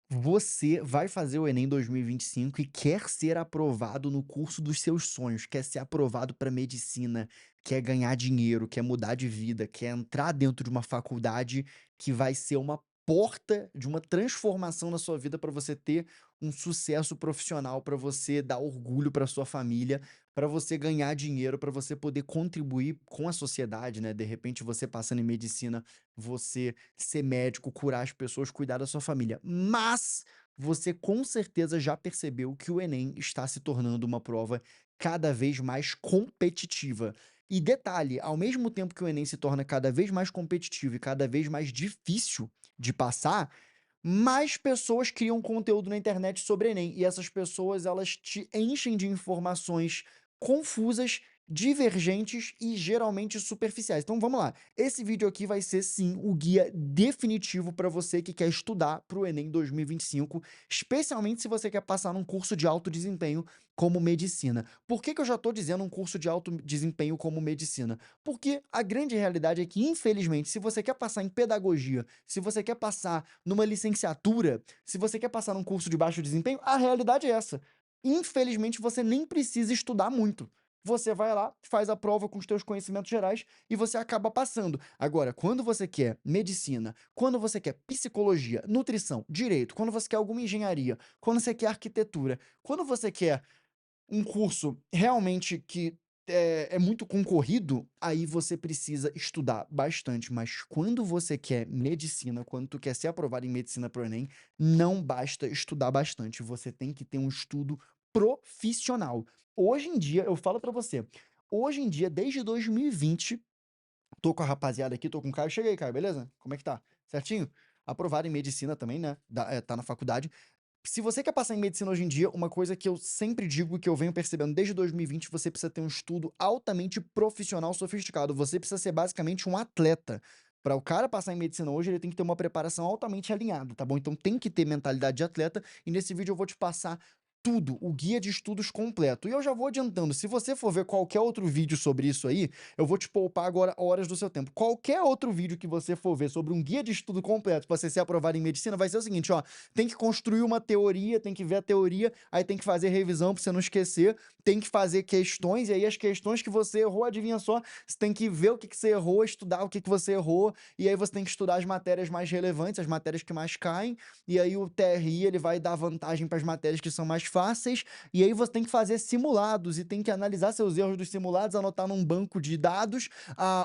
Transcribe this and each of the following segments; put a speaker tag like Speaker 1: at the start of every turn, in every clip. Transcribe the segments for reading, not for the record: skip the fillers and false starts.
Speaker 1: Você vai fazer o Enem 2025 e quer ser aprovado no curso dos seus sonhos, quer ser aprovado para medicina, quer ganhar dinheiro, quer mudar de vida, quer entrar dentro de uma faculdade que vai ser uma porta de uma transformação na sua vida para você ter um sucesso profissional, para você dar orgulho para sua família, para você ganhar dinheiro, para você poder contribuir com a sociedade, né? De repente, você passando em medicina, você ser médico, curar as pessoas, cuidar da sua família. Mas você com certeza já percebeu que o Enem está se tornando uma prova cada vez mais competitiva. E detalhe, ao mesmo tempo que o Enem se torna cada vez mais competitivo e cada vez mais difícil de passar, mais pessoas criam conteúdo na internet sobre Enem, e essas pessoas elas te enchem de informações confusas, divergentes e geralmente superficiais. Então vamos lá, esse vídeo aqui vai ser sim o guia definitivo para você que quer estudar para o Enem 2025, especialmente se você quer passar num curso de alto desempenho como medicina. Por que que eu já estou dizendo um curso de alto desempenho como medicina? Porque a grande realidade é que, infelizmente, se você quer passar em pedagogia, se você quer passar numa licenciatura, se você quer passar num curso de baixo desempenho, a realidade é essa. Infelizmente, você nem precisa estudar muito. Você vai lá, faz a prova com os teus conhecimentos gerais e você acaba passando. Agora, quando você quer medicina, quando você quer psicologia, nutrição, direito, quando você quer alguma engenharia, quando você quer arquitetura, quando você quer um curso realmente que é muito concorrido, aí você precisa estudar bastante, mas quando você quer medicina, quando tu quer ser aprovado em medicina para o Enem, não basta estudar bastante, você tem que ter um estudo profissional. Hoje em dia, eu falo para você, hoje em dia, desde 2020, tô com a rapaziada aqui, tô com o Caio. Chega aí, Caio, beleza? Como é que tá? Certinho? Aprovado em medicina também, né? Tá na faculdade. Se você quer passar em medicina hoje em dia, uma coisa que eu sempre digo, que eu venho percebendo desde 2020, você precisa ter um estudo altamente profissional, sofisticado. Você precisa ser basicamente um atleta. Para o cara passar em medicina hoje, ele tem que ter uma preparação altamente alinhada, tá bom? Então tem que ter mentalidade de atleta, e nesse vídeo eu vou te passar tudo, o guia de estudos completo. E eu já vou adiantando, se você for ver qualquer outro vídeo sobre isso aí, eu vou te poupar agora horas do seu tempo. Qualquer outro vídeo que você for ver sobre um guia de estudo completo para você ser aprovado em medicina, vai ser o seguinte, ó, tem que construir uma teoria, tem que ver a teoria, aí tem que fazer revisão para você não esquecer, tem que fazer questões, e aí as questões que você errou, adivinha só, você tem que ver o que que você errou, estudar o que que você errou, e aí você tem que estudar as matérias mais relevantes, as matérias que mais caem, e aí o TRI ele vai dar vantagem para as matérias que são mais fáceis, e aí você tem que fazer simulados e tem que analisar seus erros dos simulados, anotar num banco de dados.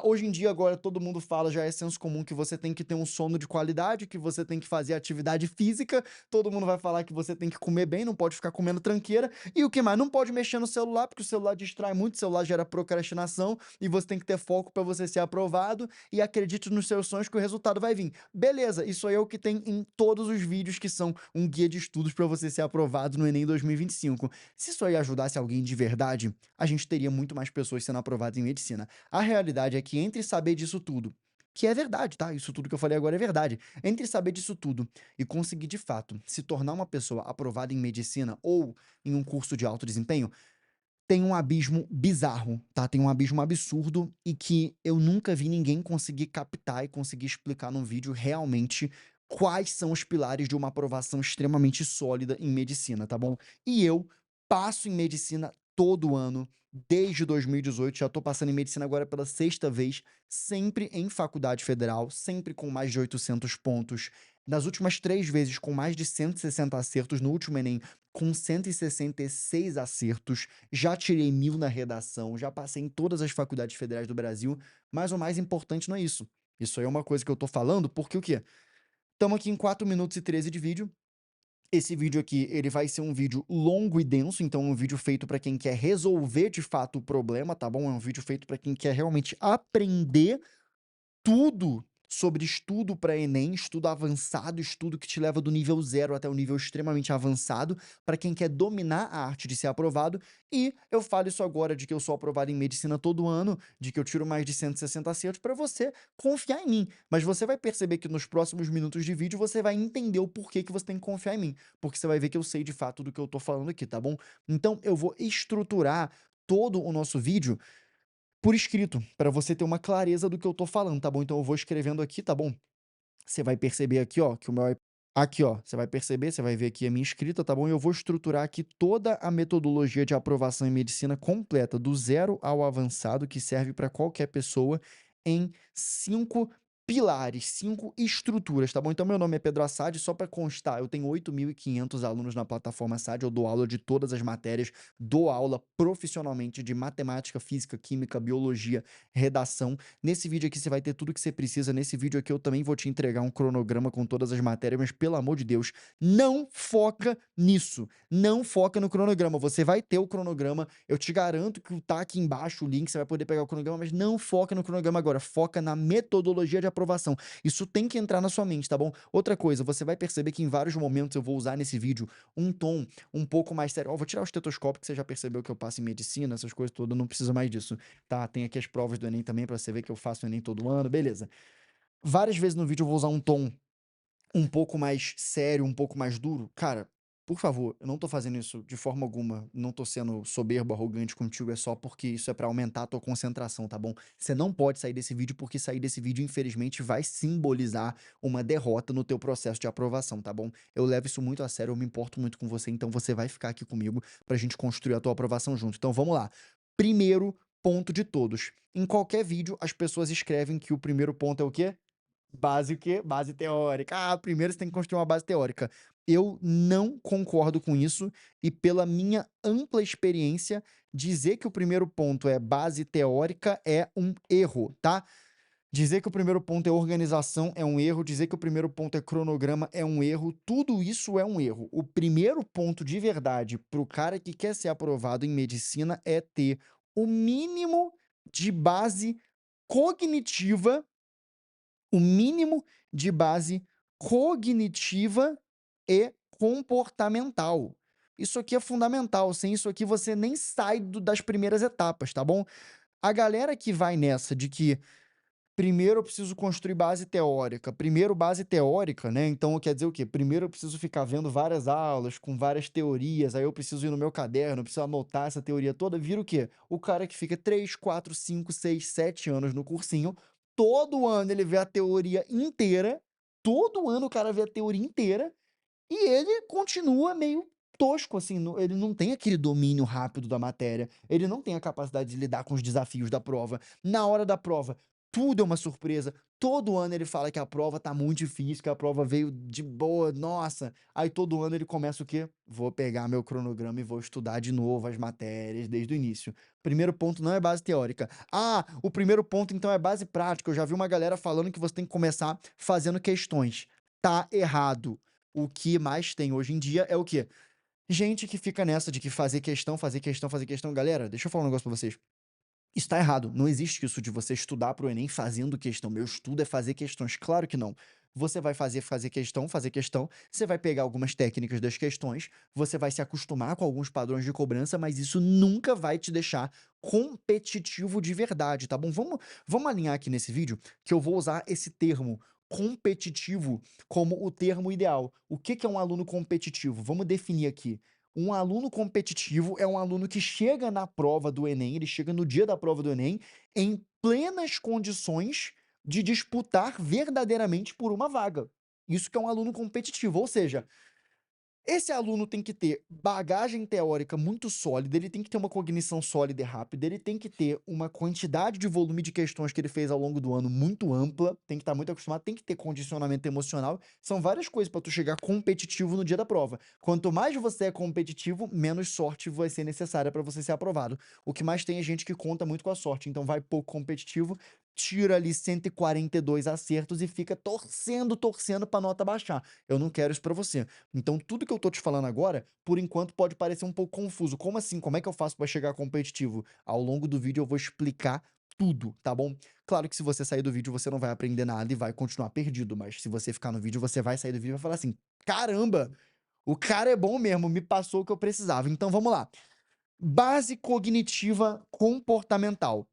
Speaker 1: Hoje em dia, agora, todo mundo fala, já é senso comum, que você tem que ter um sono de qualidade, que você tem que fazer atividade física, todo mundo vai falar que você tem que comer bem, não pode ficar comendo tranqueira, e o que mais? Não pode mexer no celular, porque o celular distrai muito, o celular gera procrastinação, e você tem que ter foco para você ser aprovado, e acredite nos seus sonhos que o resultado vai vir. Beleza, isso aí é o que tem em todos os vídeos que são um guia de estudos para você ser aprovado no Enem 2025. Se isso aí ajudasse alguém de verdade, a gente teria muito mais pessoas sendo aprovadas em medicina. A realidade é que entre saber disso tudo, que é verdade, tá? Isso tudo que eu falei agora é verdade. Entre saber disso tudo e conseguir de fato se tornar uma pessoa aprovada em medicina ou em um curso de alto desempenho, tem um abismo bizarro, tá? Tem um abismo absurdo e que eu nunca vi ninguém conseguir captar e conseguir explicar num vídeo realmente quais são os pilares de uma aprovação extremamente sólida em medicina, tá bom? E eu passo em medicina todo ano, desde 2018, já tô passando em medicina agora pela sexta vez, sempre em faculdade federal, sempre com mais de 800 pontos. Nas últimas 3 vezes com mais de 160 acertos, no último Enem com 166 acertos, já tirei 1000 na redação, já passei em todas as faculdades federais do Brasil, mas o mais importante não é isso. Isso aí é uma coisa que eu tô falando, porque o quê? Estamos aqui em 4 minutos e 13 de vídeo. Esse vídeo aqui, ele vai ser um vídeo longo e denso, então é um vídeo feito para quem quer resolver de fato o problema, tá bom? É um vídeo feito para quem quer realmente aprender tudo sobre estudo para Enem, estudo avançado, estudo que te leva do nível zero até o nível extremamente avançado, para quem quer dominar a arte de ser aprovado. E eu falo isso agora de que eu sou aprovado em medicina todo ano, de que eu tiro mais de 160 acertos, para você confiar em mim. Mas você vai perceber que nos próximos minutos de vídeo você vai entender o porquê que você tem que confiar em mim, porque você vai ver que eu sei de fato do que eu tô falando aqui, tá bom? Então eu vou estruturar todo o nosso vídeo por escrito, para você ter uma clareza do que eu tô falando, tá bom? Então eu vou escrevendo aqui, tá bom? Você vai perceber aqui, ó, que o meu Aqui, ó, você vai perceber, você vai ver aqui a minha escrita, tá bom? E eu vou estruturar aqui toda a metodologia de aprovação em medicina completa, do zero ao avançado, que serve para qualquer pessoa, em 5 pilares, 5 estruturas, tá bom? Então, meu nome é Pedro Assad, só para constar, eu tenho 8.500 alunos na plataforma Assad, eu dou aula de todas as matérias, dou aula profissionalmente de matemática, física, química, biologia, redação. Nesse vídeo aqui você vai ter tudo que você precisa. Nesse vídeo aqui eu também vou te entregar um cronograma com todas as matérias, mas pelo amor de Deus, não foca nisso. Não foca no cronograma. Você vai ter o cronograma, eu te garanto que tá aqui embaixo o link, você vai poder pegar o cronograma, mas não foca no cronograma agora, foca na metodologia de aprovação. Isso tem que entrar na sua mente, tá bom? Outra coisa, você vai perceber que em vários momentos eu vou usar nesse vídeo um tom um pouco mais sério. Ó, vou tirar o estetoscópio, que você já percebeu que eu passo em medicina, essas coisas todas, não precisa mais disso. Tá, tem aqui as provas do Enem também, pra você ver que eu faço o Enem todo ano, beleza. Várias vezes no vídeo eu vou usar um tom um pouco mais sério, um pouco mais duro. Cara, por favor, eu não tô fazendo isso de forma alguma, não tô sendo soberbo, arrogante contigo, é só porque isso é pra aumentar a tua concentração, tá bom? Você não pode sair desse vídeo, porque sair desse vídeo, infelizmente, vai simbolizar uma derrota no teu processo de aprovação, tá bom? Eu levo isso muito a sério, eu me importo muito com você, então você vai ficar aqui comigo pra gente construir a tua aprovação junto. Então vamos lá. Primeiro ponto de todos. Em qualquer vídeo, as pessoas escrevem que o primeiro ponto é o quê? Base o quê? Base teórica. Ah, primeiro você tem que construir uma base teórica. Eu não concordo com isso e pela minha ampla experiência, dizer que o primeiro ponto é base teórica é um erro, tá? Dizer que o primeiro ponto é organização é um erro, dizer que o primeiro ponto é cronograma é um erro, tudo isso é um erro. O primeiro ponto de verdade para o cara que quer ser aprovado em medicina é ter o mínimo de base cognitiva, o mínimo de base cognitiva e comportamental. Isso aqui é fundamental, sem isso aqui você nem sai das primeiras etapas, tá bom? A galera que vai nessa de que primeiro eu preciso construir base teórica. Primeiro base teórica, né, então quer dizer o quê? Primeiro eu preciso ficar vendo várias aulas com várias teorias, aí eu preciso ir no meu caderno, eu preciso anotar essa teoria toda, vira o quê? O cara que fica 3, 4, 5, 6, 7 anos no cursinho, todo ano ele vê a teoria inteira, todo ano o cara vê a teoria inteira, e ele continua meio tosco, assim, ele não tem aquele domínio rápido da matéria, ele não tem a capacidade de lidar com os desafios da prova. Na hora da prova, tudo é uma surpresa. Todo ano ele fala que a prova tá muito difícil, que a prova veio de boa, nossa. Aí todo ano ele começa o quê? Vou pegar meu cronograma e vou estudar de novo as matérias desde o início. Primeiro ponto não é base teórica. Ah, o primeiro ponto então é base prática. Eu já vi uma galera falando que você tem que começar fazendo questões. Tá errado. O que mais tem hoje em dia é o quê? Gente que fica nessa de que fazer questão, fazer questão, fazer questão. Galera, deixa eu falar um negócio pra vocês. Isso tá errado. Não existe isso de você estudar para o Enem fazendo questão. Meu estudo é fazer questões. Claro que não. Você vai fazer questão, fazer questão. Você vai pegar algumas técnicas das questões. Você vai se acostumar com alguns padrões de cobrança, mas isso nunca vai te deixar competitivo de verdade, tá bom? Vamos alinhar aqui nesse vídeo que eu vou usar esse termo competitivo como o termo ideal. O que que é um aluno competitivo? Vamos definir aqui. Um aluno competitivo é um aluno que chega na prova do Enem, ele chega no dia da prova do Enem em plenas condições de disputar verdadeiramente por uma vaga. Isso que é um aluno competitivo, ou seja, esse aluno tem que ter bagagem teórica muito sólida, ele tem que ter uma cognição sólida e rápida, ele tem que ter uma quantidade de volume de questões que ele fez ao longo do ano muito ampla, tem que estar muito acostumado, tem que ter condicionamento emocional. São várias coisas para tu chegar competitivo no dia da prova. Quanto mais você é competitivo, menos sorte vai ser necessária para você ser aprovado. O que mais tem é gente que conta muito com a sorte, então vai pouco competitivo, tira ali 142 acertos e fica torcendo, torcendo para nota baixar. Eu não quero isso para você. Então, tudo que eu tô te falando agora, por enquanto, pode parecer um pouco confuso. Como assim? Como é que eu faço para chegar competitivo? Ao longo do vídeo eu vou explicar tudo, tá bom? Claro que se você sair do vídeo, você não vai aprender nada e vai continuar perdido, mas se você ficar no vídeo, você vai sair do vídeo e vai falar assim: caramba, o cara é bom mesmo, me passou o que eu precisava. Então vamos lá. Base cognitiva comportamental.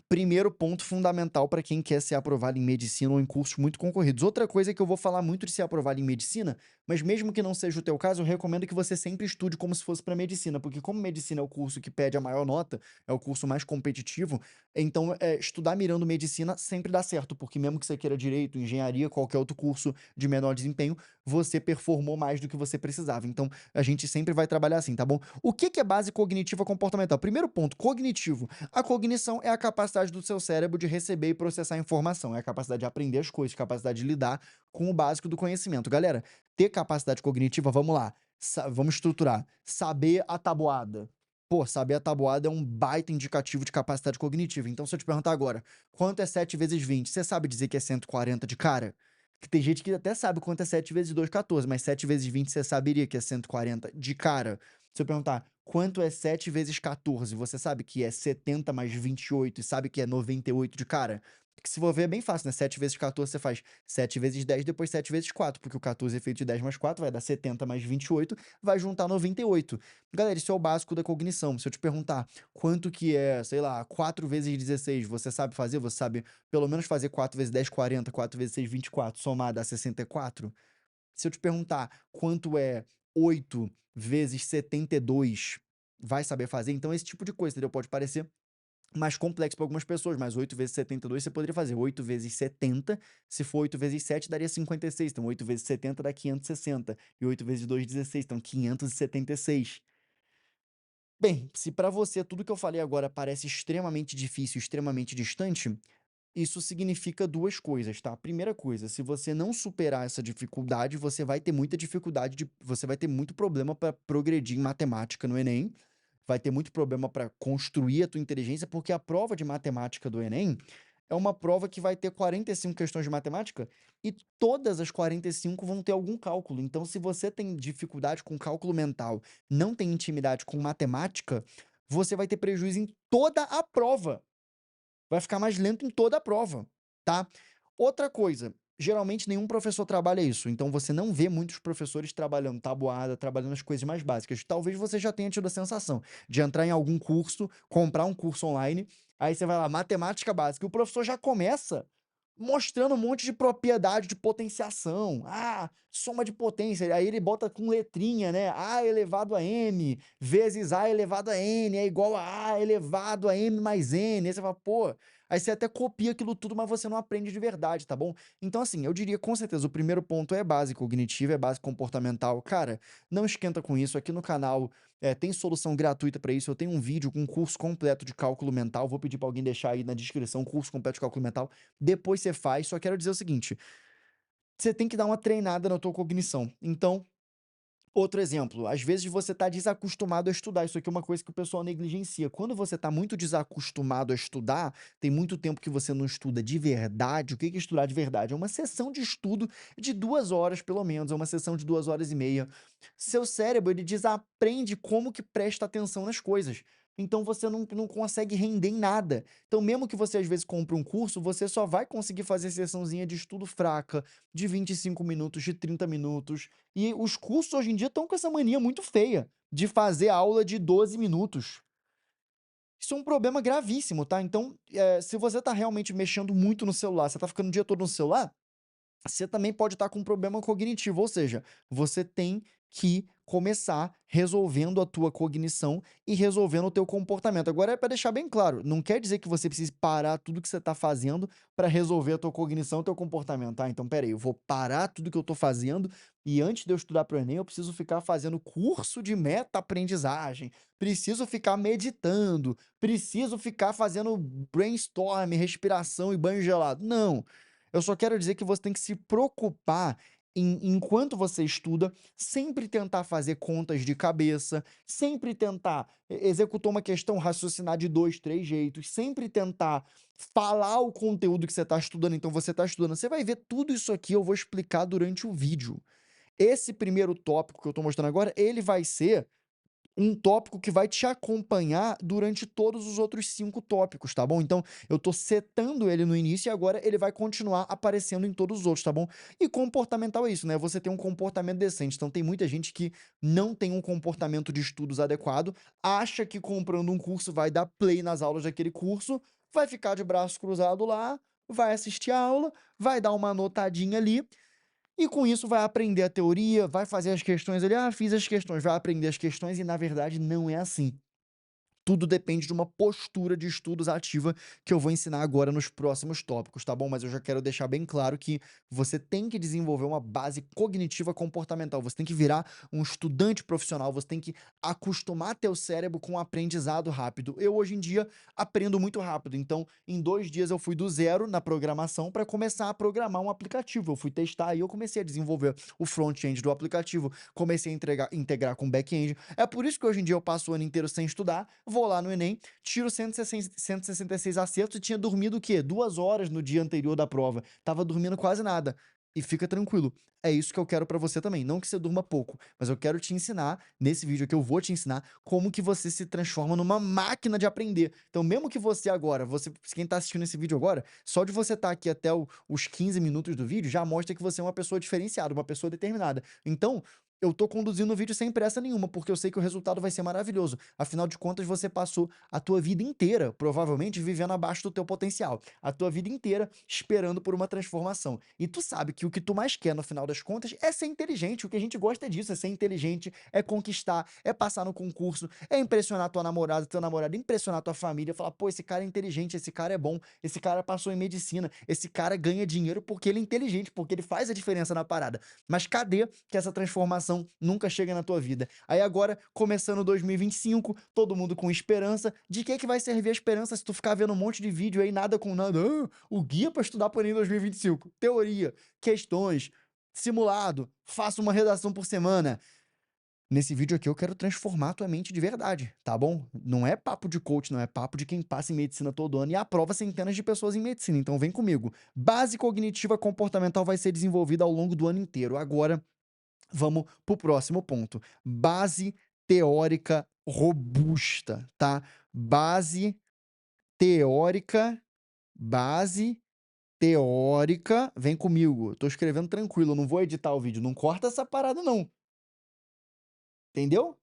Speaker 1: Primeiro ponto fundamental para quem quer ser aprovado em medicina ou em cursos muito concorridos. Outra coisa é que eu vou falar muito de ser aprovado em medicina, mas mesmo que não seja o teu caso, eu recomendo que você sempre estude como se fosse para medicina, porque como medicina é o curso que pede a maior nota, é o curso mais competitivo, então estudar mirando medicina sempre dá certo, porque mesmo que você queira direito, engenharia, qualquer outro curso de menor desempenho, você performou mais do que você precisava. Então a gente sempre vai trabalhar assim, tá bom? O que que é base cognitiva comportamental? Primeiro ponto, cognitivo. A cognição é a capacidade do seu cérebro de receber e processar informação, é a capacidade de aprender as coisas, capacidade de lidar com o básico do conhecimento. Galera, ter capacidade cognitiva, vamos lá, vamos estruturar. Saber a tabuada. Pô, saber a tabuada é um baita indicativo de capacidade cognitiva. Então, se eu te perguntar agora, quanto é 7 vezes 20? Você sabe dizer que é 140 de cara? Que tem gente que até sabe quanto é 7 vezes 2, 14, mas 7 vezes 20 você saberia que é 140 de cara. Se eu perguntar quanto é 7 vezes 14, você sabe que é 70 mais 28 e sabe que é 98 de cara? Porque se for ver é bem fácil, né? 7 vezes 14 você faz 7 vezes 10, depois 7 vezes 4, porque o 14 é feito de 10 mais 4, vai dar 70 mais 28, vai juntar 98. Galera, isso é o básico da cognição. Se eu te perguntar quanto que é, sei lá, 4 vezes 16, você sabe fazer? Você sabe pelo menos fazer 4 vezes 10, 40, 4 vezes 6, 24, somar dá 64? Se eu te perguntar quanto é 8 vezes 72, vai saber fazer? Então esse tipo de coisa, entendeu? Pode parecer mais complexo para algumas pessoas, mas 8 vezes 72 você poderia fazer. 8 vezes 70, se for 8 vezes 7 daria 56, então 8 vezes 70 dá 560, e 8 vezes 2, 16, então 576. Bem, se para você tudo que eu falei agora parece extremamente difícil, extremamente distante, isso significa 2 coisas, tá? Primeira coisa, se você não superar essa dificuldade, você vai ter muito problema para progredir em matemática no Enem, vai ter muito problema para construir a tua inteligência, porque a prova de matemática do Enem é uma prova que vai ter 45 questões de matemática e todas as 45 vão ter algum cálculo. Então, se você tem dificuldade com cálculo mental, não tem intimidade com matemática, você vai ter prejuízo em toda a prova. Vai ficar mais lento em toda a prova, tá? Outra coisa, geralmente nenhum professor trabalha isso, então você não vê muitos professores trabalhando tabuada, trabalhando as coisas mais básicas. Talvez você já tenha tido a sensação de entrar em algum curso, comprar um curso online, aí você vai lá, matemática básica, e o professor já começa mostrando um monte de propriedade de potenciação. Ah, soma de potência. Aí ele bota com letrinha, né? A elevado a m vezes a elevado a n é igual a elevado a m mais n. Aí você fala, pô. Aí você até copia aquilo tudo, mas você não aprende de verdade, tá bom? Então, assim, eu diria com certeza: o primeiro ponto é base cognitiva, é base comportamental. Cara, não esquenta com isso. Aqui no canal tem solução gratuita para isso. Eu tenho um vídeo com um curso completo de cálculo mental. Vou pedir para alguém deixar aí na descrição o curso completo de cálculo mental. Depois você faz. Só quero dizer o seguinte: você tem que dar uma treinada na tua cognição. Então, outro exemplo, às vezes você está desacostumado a estudar, isso aqui é uma coisa que o pessoal negligencia. Quando você está muito desacostumado a estudar, tem muito tempo que você não estuda de verdade. O que que é estudar de verdade? É uma sessão de estudo de 2 horas, pelo menos, é uma sessão de 2 horas e meia. Seu cérebro, ele desaprende como que presta atenção nas coisas. Então você não consegue render em nada. Então, mesmo que você às vezes compre um curso, você só vai conseguir fazer sessãozinha de estudo fraca, de 25 minutos, de 30 minutos. E os cursos hoje em dia estão com essa mania muito feia de fazer aula de 12 minutos. Isso é um problema gravíssimo, tá? Então, se você tá realmente mexendo muito no celular, você tá ficando o dia todo no celular, você também pode estar com um problema cognitivo, ou seja, você tem que começar resolvendo a tua cognição e resolvendo o teu comportamento. Agora é para deixar bem claro, não quer dizer que você precise parar tudo que você está fazendo para resolver a tua cognição e o teu comportamento, tá? Então, espera aí, eu vou parar tudo que eu estou fazendo e antes de eu estudar para o Enem, eu preciso ficar fazendo curso de meta-aprendizagem, preciso ficar meditando, preciso ficar fazendo brainstorm, respiração e banho gelado. Não. Eu só quero dizer que você tem que se preocupar em, enquanto você estuda, sempre tentar fazer contas de cabeça, sempre tentar executar uma questão, raciocinar de 2, 3 jeitos, sempre tentar falar o conteúdo que você está estudando. Então, você está estudando, você vai ver tudo isso aqui, eu vou explicar durante o vídeo. Esse primeiro tópico que eu estou mostrando agora, ele vai ser um tópico que vai te acompanhar durante todos os outros 5 tópicos, tá bom? Então, eu tô setando ele no início e agora ele vai continuar aparecendo em todos os outros, tá bom? E comportamental é isso, né? Você tem um comportamento decente. Então, tem muita gente que não tem um comportamento de estudos adequado, acha que comprando um curso vai dar play nas aulas daquele curso, vai ficar de braço cruzado lá, vai assistir a aula, vai dar uma anotadinha ali, e com isso vai aprender a teoria, vai fazer as questões ali, "Ah, fiz as questões", vai aprender as questões e na verdade não é assim. Tudo depende de uma postura de estudos ativa que eu vou ensinar agora nos próximos tópicos, tá bom? Mas eu já quero deixar bem claro que você tem que desenvolver uma base cognitiva comportamental. Você tem que virar um estudante profissional, você tem que acostumar teu cérebro com o aprendizado rápido. Eu, hoje em dia, aprendo muito rápido. Então, em 2 dias, eu fui do zero na programação para começar a programar um aplicativo. Eu fui testar e eu comecei a desenvolver o front-end do aplicativo, comecei a integrar com back-end. É por isso que hoje em dia eu passo o ano inteiro sem estudar, vou lá no Enem, tiro 166 acertos e tinha dormido o quê? 2 horas no dia anterior da prova. Tava dormindo quase nada. E fica tranquilo, é isso que eu quero pra você também, não que você durma pouco, mas eu quero te ensinar, nesse vídeo aqui eu vou te ensinar como que você se transforma numa máquina de aprender. Então mesmo que você agora, quem tá assistindo esse vídeo agora, só de você estar aqui até os 15 minutos do vídeo, já mostra que você é uma pessoa diferenciada, uma pessoa determinada. Então, eu tô conduzindo o vídeo sem pressa nenhuma, porque eu sei que o resultado vai ser maravilhoso. Afinal de contas, você passou a tua vida inteira, provavelmente, vivendo abaixo do teu potencial. A tua vida inteira esperando por uma transformação. E tu sabe que o que tu mais quer, no final das contas, é ser inteligente. O que a gente gosta é disso, é ser inteligente, é conquistar, é passar no concurso, é impressionar tua namorada, teu namorado, impressionar tua família, falar, pô, esse cara é inteligente, esse cara é bom, esse cara passou em medicina, esse cara ganha dinheiro porque ele é inteligente, porque ele faz a diferença na parada. Mas cadê que essa transformação nunca chega na tua vida? Aí agora, começando 2025, todo mundo com esperança. De que vai servir a esperança se tu ficar vendo um monte de vídeo aí, nada com nada? "Ah, o guia para estudar para o Enem 2025. Teoria, questões, simulado, faça uma redação por semana". Nesse vídeo aqui eu quero transformar tua mente de verdade, tá bom? Não é papo de coach, não é papo de quem passa em medicina todo ano e aprova centenas de pessoas em medicina. Então vem comigo. Base cognitiva comportamental vai ser desenvolvida ao longo do ano inteiro. Agora, vamos para o próximo ponto. Base teórica robusta, tá? Base teórica, base teórica. Vem comigo. Eu tô escrevendo tranquilo, eu não vou editar o vídeo. Não corta essa parada, não. Entendeu?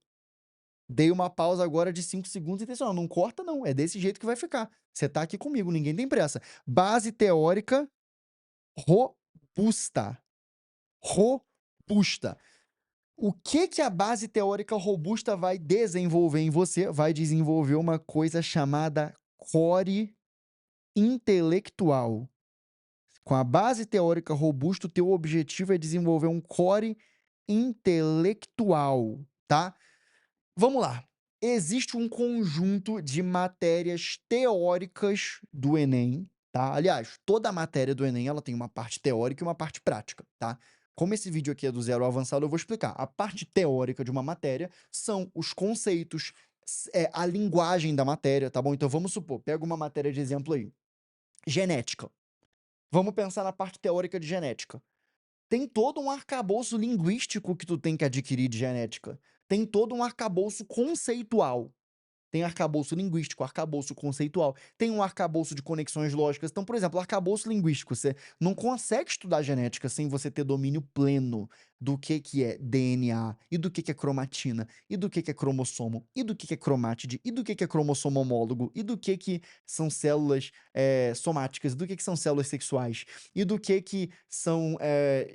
Speaker 1: Dei uma pausa agora de 5 segundos e disse: "Ó, não corta não, é desse jeito que vai ficar. Você tá aqui comigo, ninguém tem pressa". Base teórica robusta. Robusta. O que que a base teórica robusta vai desenvolver em você? Vai desenvolver uma coisa chamada core intelectual. Com a base teórica robusta, o teu objetivo é desenvolver um core intelectual, tá? Vamos lá. Existe um conjunto de matérias teóricas do Enem, tá? Aliás, toda a matéria do Enem, ela tem uma parte teórica e uma parte prática, tá? Como esse vídeo aqui é do zero ao avançado, eu vou explicar. A parte teórica de uma matéria são os conceitos, a linguagem da matéria, tá bom? Então vamos supor, pega uma matéria de exemplo aí, genética. Vamos pensar na parte teórica de genética. Tem todo um arcabouço linguístico que tu tem que adquirir de genética. Tem todo um arcabouço conceitual. Tem arcabouço linguístico, arcabouço conceitual, tem um arcabouço de conexões lógicas. Então, por exemplo, arcabouço linguístico, você não consegue estudar genética sem você ter domínio pleno do que é DNA, e do que é cromatina, e do que é cromossomo, e do que é cromátide, e do que é cromossomo homólogo, e do que são células somáticas, do que são células sexuais, e do que são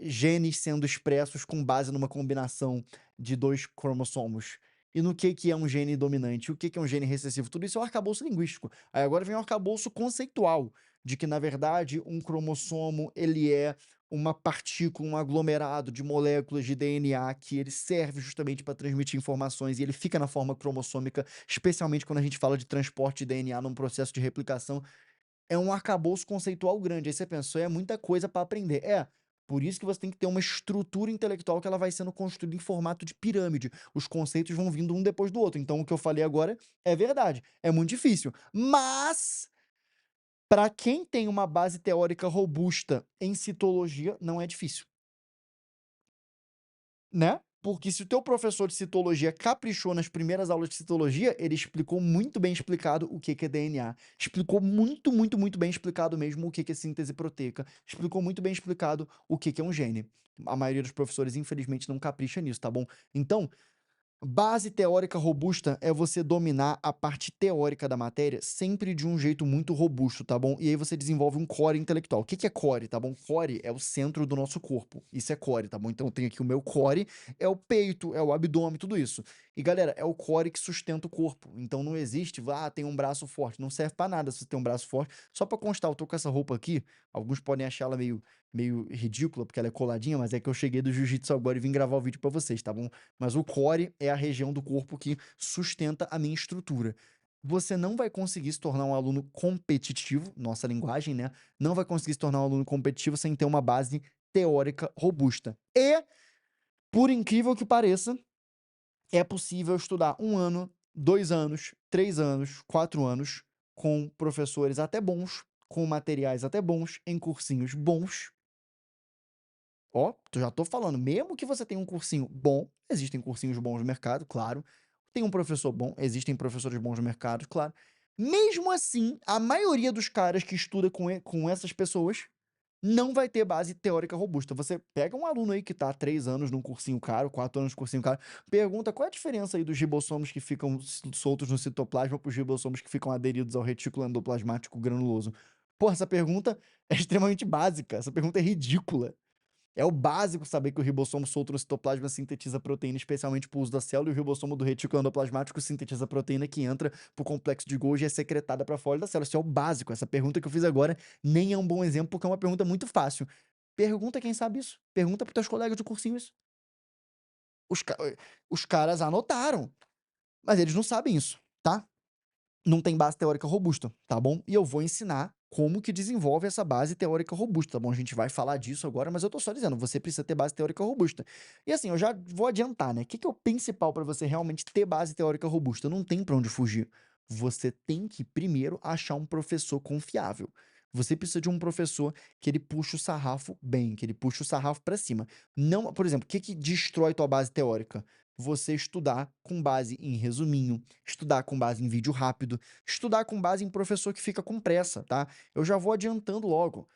Speaker 1: genes sendo expressos com base numa combinação de 2 cromossomos. E no que é um gene dominante, o que é um gene recessivo, tudo isso é um arcabouço linguístico. Aí agora vem o arcabouço conceitual, de que na verdade um cromossomo ele é uma partícula, um aglomerado de moléculas de DNA que ele serve justamente para transmitir informações e ele fica na forma cromossômica, especialmente quando a gente fala de transporte de DNA num processo de replicação. É um arcabouço conceitual grande. Aí você pensou, é muita coisa para aprender. É, por isso que você tem que ter uma estrutura intelectual que ela vai sendo construída em formato de pirâmide. Os conceitos vão vindo um depois do outro. Então, o que eu falei agora é verdade. É muito difícil. Mas, para quem tem uma base teórica robusta em citologia, não é difícil. Né? Porque se o teu professor de citologia caprichou nas primeiras aulas de citologia, ele explicou muito bem explicado o que é DNA. Explicou muito, muito, muito bem explicado mesmo o que é síntese proteica. Explicou muito bem explicado o que é um gene. A maioria dos professores, infelizmente, não capricha nisso, tá bom? Então, Base teórica robusta é você dominar a parte teórica da matéria sempre de um jeito muito robusto, tá bom? E aí você desenvolve um core intelectual. O que que é core, tá bom? Core é o centro do nosso corpo. Isso é core, tá bom? Então eu tenho aqui o meu core, é o peito, é o abdômen, tudo isso. E galera, é o core que sustenta o corpo. Então não existe, tem um braço forte. Não serve pra nada se você tem um braço forte. Só pra constar, eu tô com essa roupa aqui. Alguns podem achar ela meio ridícula, porque ela é coladinha, mas é que eu cheguei do jiu-jitsu agora e vim gravar o vídeo pra vocês, tá bom? Mas o core é a região do corpo que sustenta a minha estrutura. Você não vai conseguir se tornar um aluno competitivo, nossa linguagem, né? Não vai conseguir se tornar um aluno competitivo sem ter uma base teórica robusta. E, por incrível que pareça, é possível estudar 1 ano, 2 anos, 3 anos, 4 anos com professores até bons, com materiais até bons, em cursinhos bons. Ó, já tô falando, mesmo que você tenha um cursinho bom, existem cursinhos bons no mercado, claro. Tem um professor bom, existem professores bons no mercado, claro. Mesmo assim, a maioria dos caras que estuda com essas pessoas não vai ter base teórica robusta. Você pega um aluno aí que tá há 3 anos num cursinho caro, 4 anos num cursinho caro, pergunta qual é a diferença aí dos ribossomos que ficam soltos no citoplasma para os ribossomos que ficam aderidos ao retículo endoplasmático granuloso. Porra, essa pergunta é extremamente básica, essa pergunta é ridícula. É o básico saber que o ribossomo solto no citoplasma sintetiza proteína especialmente para o uso da célula, e o ribossomo do retículo endoplasmático sintetiza proteína que entra para o complexo de Golgi e é secretada para fora da célula. Isso é o básico. Essa pergunta que eu fiz agora nem é um bom exemplo, porque é uma pergunta muito fácil. Pergunta quem sabe isso. Pergunta para teus colegas de cursinho isso. Os, ca- os caras anotaram, mas eles não sabem isso, tá? Não tem base teórica robusta, tá bom? E eu vou ensinar como que desenvolve essa base teórica robusta, tá bom? A gente vai falar disso agora, mas eu tô só dizendo, você precisa ter base teórica robusta. E assim, eu já vou adiantar, né? O que que é o principal para você realmente ter base teórica robusta? Não tem para onde fugir. Você tem que primeiro achar um professor confiável. Você precisa de um professor que ele puxa o sarrafo bem, que ele puxa o sarrafo para cima. Não, por exemplo, o que que destrói tua base teórica? Você estudar com base em resuminho, estudar com base em vídeo rápido, estudar com base em professor que fica com pressa, tá? Eu já vou adiantando logo.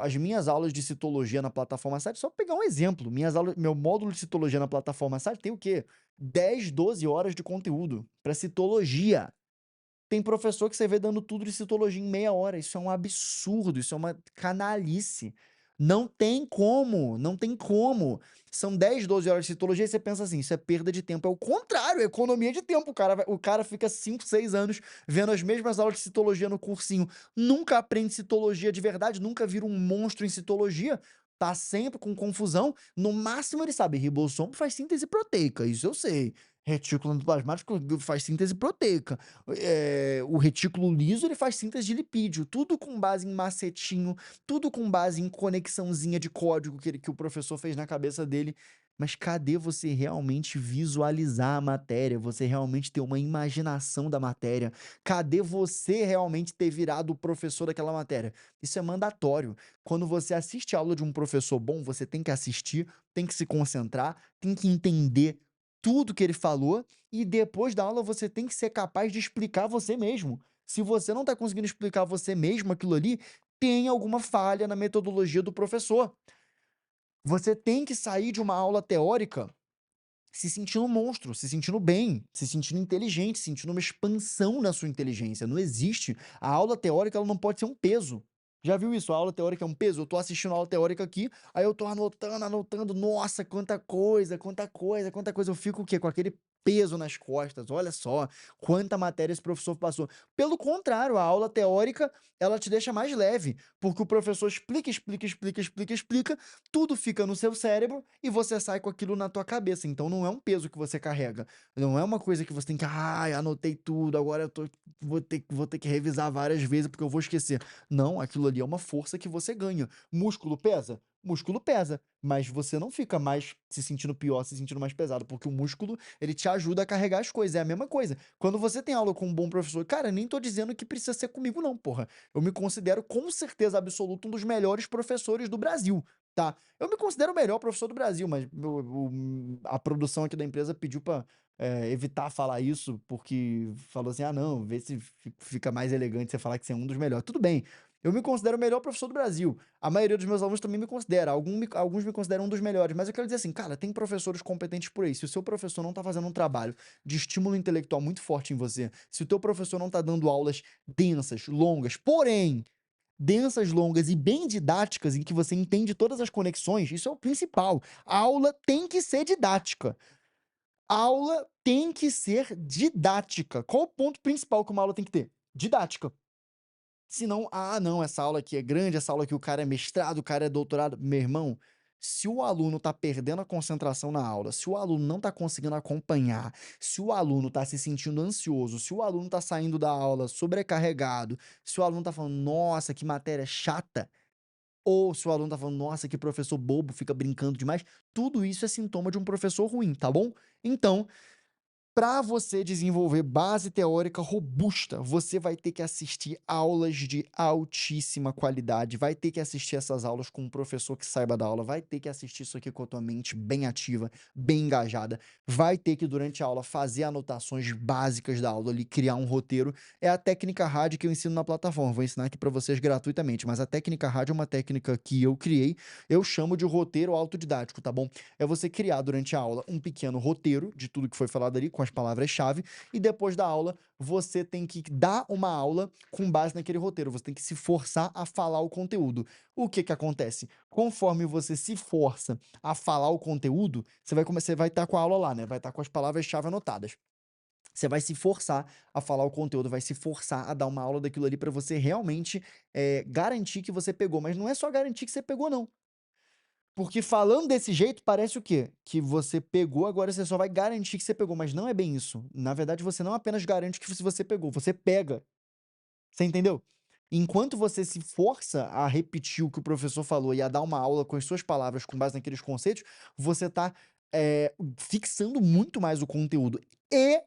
Speaker 1: As minhas aulas de citologia na plataforma site, só pegar um exemplo, meu módulo de citologia na plataforma site tem o quê? 10, 12 horas de conteúdo para citologia. Tem professor que você vê dando tudo de citologia em meia hora. Isso é um absurdo, isso é uma canalice. Não tem como, não tem como. São 10, 12 horas de citologia e você pensa assim, isso é perda de tempo. É o contrário, é economia de tempo. O cara fica 5, 6 anos vendo as mesmas aulas de citologia no cursinho. Nunca aprende citologia de verdade, nunca vira um monstro em citologia. Tá sempre com confusão. No máximo ele sabe, ribossomo faz síntese proteica, isso eu sei. Retículo endoplasmático faz síntese proteica. O retículo liso ele faz síntese de lipídio, tudo com base em macetinho, tudo com base em conexãozinha de código que o professor fez na cabeça dele. Mas cadê você realmente visualizar a matéria? Você realmente ter uma imaginação da matéria? Cadê você realmente ter virado o professor daquela matéria? Isso é mandatório. Quando você assiste a aula de um professor bom, você tem que assistir, tem que se concentrar, tem que entender tudo que ele falou e depois da aula você tem que ser capaz de explicar você mesmo. Se você não está conseguindo explicar você mesmo aquilo ali, tem alguma falha na metodologia do professor. Você tem que sair de uma aula teórica se sentindo um monstro, se sentindo bem, se sentindo inteligente, sentindo uma expansão na sua inteligência. Não existe. A aula teórica ela não pode ser um peso. Já viu isso? A aula teórica é um peso? Eu tô assistindo a aula teórica aqui, aí eu tô anotando, anotando. Nossa, quanta coisa, quanta coisa, quanta coisa. Eu fico o quê? Com aquele peso nas costas. Olha só quanta matéria esse professor passou. Pelo contrário, a aula teórica, ela te deixa mais leve, porque o professor explica, explica, explica, explica, explica, tudo fica no seu cérebro e você sai com aquilo na tua cabeça. Então não é um peso que você carrega. Não é uma coisa que você tem que, ai, anotei tudo, agora vou ter que revisar várias vezes porque eu vou esquecer. Não, aquilo ali é uma força que você ganha. Músculo pesa? Músculo pesa, mas você não fica mais se sentindo pior, se sentindo mais pesado, porque o músculo, ele te ajuda a carregar as coisas, é a mesma coisa. Quando você tem aula com um bom professor, cara, nem tô dizendo que precisa ser comigo não, porra. Eu me considero com certeza absoluta um dos melhores professores do Brasil. Tá, eu me considero o melhor professor do Brasil, mas a produção aqui da empresa pediu pra evitar falar isso, porque falou assim: ah, não, vê se fica mais elegante você falar que você é um dos melhores. Tudo bem, Eu me considero o melhor professor do Brasil. A maioria dos meus alunos também me considera. Alguns me consideram um dos melhores. Mas eu quero dizer assim, cara, tem professores competentes por aí. Se o seu professor não tá fazendo um trabalho de estímulo intelectual muito forte em você, se o teu professor não tá dando aulas densas, longas, porém densas, longas e bem didáticas, em que você entende todas as conexões, isso é o principal. A aula tem que ser didática. A aula tem que ser didática. Qual o ponto principal que uma aula tem que ter? Didática. Senão, "Ah, não, essa aula aqui é grande, essa aula aqui o cara é mestrado, o cara é doutorado". Meu irmão, se o aluno tá perdendo a concentração na aula, se o aluno não tá conseguindo acompanhar, se o aluno tá se sentindo ansioso, se o aluno tá saindo da aula sobrecarregado, se o aluno tá falando: "Nossa, que matéria chata", ou se o aluno tá falando: "Nossa, que professor bobo, fica brincando demais", tudo isso é sintoma de um professor ruim, tá bom? Então, para você desenvolver base teórica robusta, você vai ter que assistir aulas de altíssima qualidade, vai ter que assistir essas aulas com um professor que saiba da aula, vai ter que assistir isso aqui com a tua mente bem ativa, bem engajada, vai ter que durante a aula fazer anotações básicas da aula ali, criar um roteiro. É a técnica RAD que eu ensino na plataforma, vou ensinar aqui para vocês gratuitamente, mas a técnica RAD é uma técnica que eu criei, eu chamo de roteiro autodidático, tá bom? É você criar durante a aula um pequeno roteiro de tudo que foi falado ali, com as palavras-chave, e depois da aula você tem que dar uma aula com base naquele roteiro, você tem que se forçar a falar o conteúdo. O que que acontece? Conforme você se força a falar o conteúdo, você vai estar com a aula lá, né, vai estar com as palavras-chave anotadas. Você vai se forçar a falar o conteúdo, vai se forçar a dar uma aula daquilo ali para você realmente, garantir que você pegou, mas não é só garantir que você pegou não. Porque falando desse jeito parece o quê? Que você pegou, agora você só vai garantir que você pegou, mas não é bem isso. Na verdade, você não apenas garante que se você pegou, você pega. Você entendeu? Enquanto você se força a repetir o que o professor falou e a dar uma aula com as suas palavras com base naqueles conceitos, você tá, fixando muito mais o conteúdo. E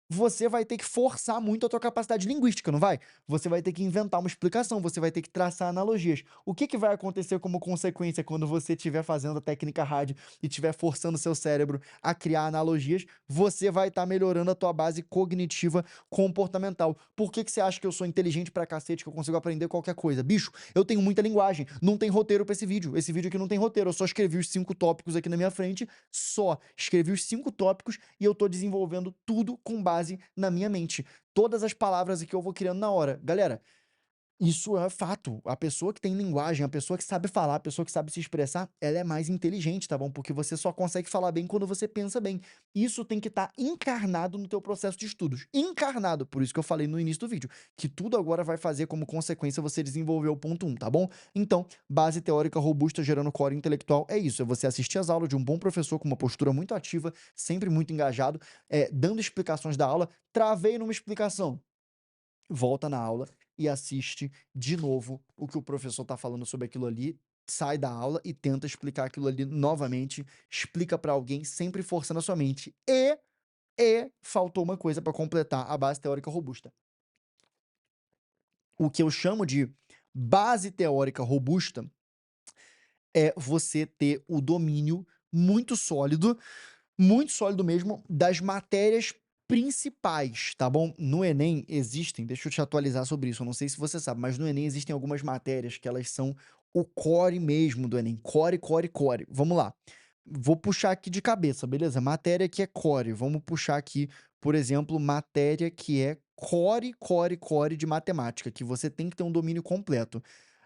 Speaker 1: você vai ter que forçar muito a tua capacidade linguística, não vai? Você vai ter que inventar uma explicação, você vai ter que traçar analogias. O que que vai acontecer como consequência quando você estiver fazendo a técnica rádio e estiver forçando seu cérebro a criar analogias? Você vai estar melhorando a tua base cognitiva comportamental. Por que que você acha que eu sou inteligente pra cacete, que eu consigo aprender qualquer coisa? Bicho, eu tenho muita linguagem, não tem roteiro pra esse vídeo. Esse vídeo aqui não tem roteiro, eu só escrevi os 5 tópicos aqui na minha frente, só. Escrevi os 5 tópicos e eu tô desenvolvendo tudo com base na minha mente. Todas as palavras aqui eu vou criando na hora. Galera, isso é fato. A pessoa que tem linguagem, a pessoa que sabe falar, a pessoa que sabe se expressar, ela é mais inteligente, tá bom? Porque você só consegue falar bem quando você pensa bem. Isso tem que estar encarnado no teu processo de estudos. Encarnado, por isso que eu falei no início do vídeo, que tudo agora vai fazer como consequência você desenvolver o ponto um, tá bom? Então, base teórica robusta gerando core intelectual é isso, é você assistir as aulas de um bom professor com uma postura muito ativa, sempre muito engajado, dando explicações da aula. Travei numa explicação, volta na aula e assiste de novo o que o professor está falando sobre aquilo ali, sai da aula e tenta explicar aquilo ali novamente, explica para alguém, sempre forçando a sua mente. E faltou uma coisa para completar a base teórica robusta. O que eu chamo de base teórica robusta é você ter o domínio muito sólido mesmo, das matérias principais, tá bom? No Enem existem, deixa eu te atualizar sobre isso, eu não sei se você sabe, mas no Enem existem algumas matérias que elas são o core mesmo do Enem, core, core, core. Vamos lá, vou puxar aqui de cabeça, beleza? Matéria que é core, vamos puxar aqui, por exemplo, matéria que é core, core, core de matemática, que você tem que ter um domínio completo.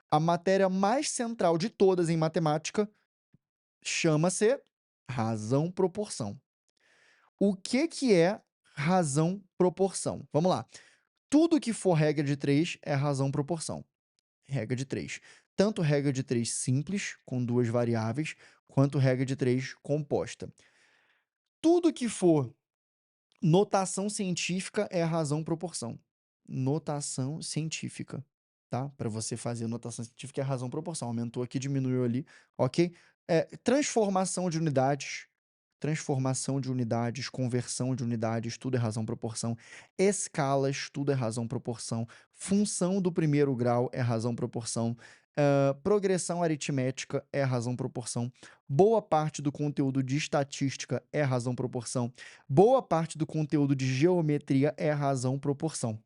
Speaker 1: A matéria mais central de todas em matemática chama-se razão proporção. O que que é razão proporção? Vamos lá. Tudo que for regra de 3 é razão proporção. Regra de 3. Tanto regra de 3 simples, com 2 variáveis, quanto regra de 3 composta. Tudo que for notação científica é razão proporção. Notação científica, tá? Para você fazer notação científica é razão proporção. Aumentou aqui, diminuiu ali, ok? Transformação de unidades, conversão de unidades, tudo é razão proporção. Escalas, tudo é razão proporção. Função do primeiro grau é razão proporção. Progressão aritmética é razão proporção. Boa parte do conteúdo de estatística é razão proporção. Boa parte do conteúdo de geometria é razão proporção.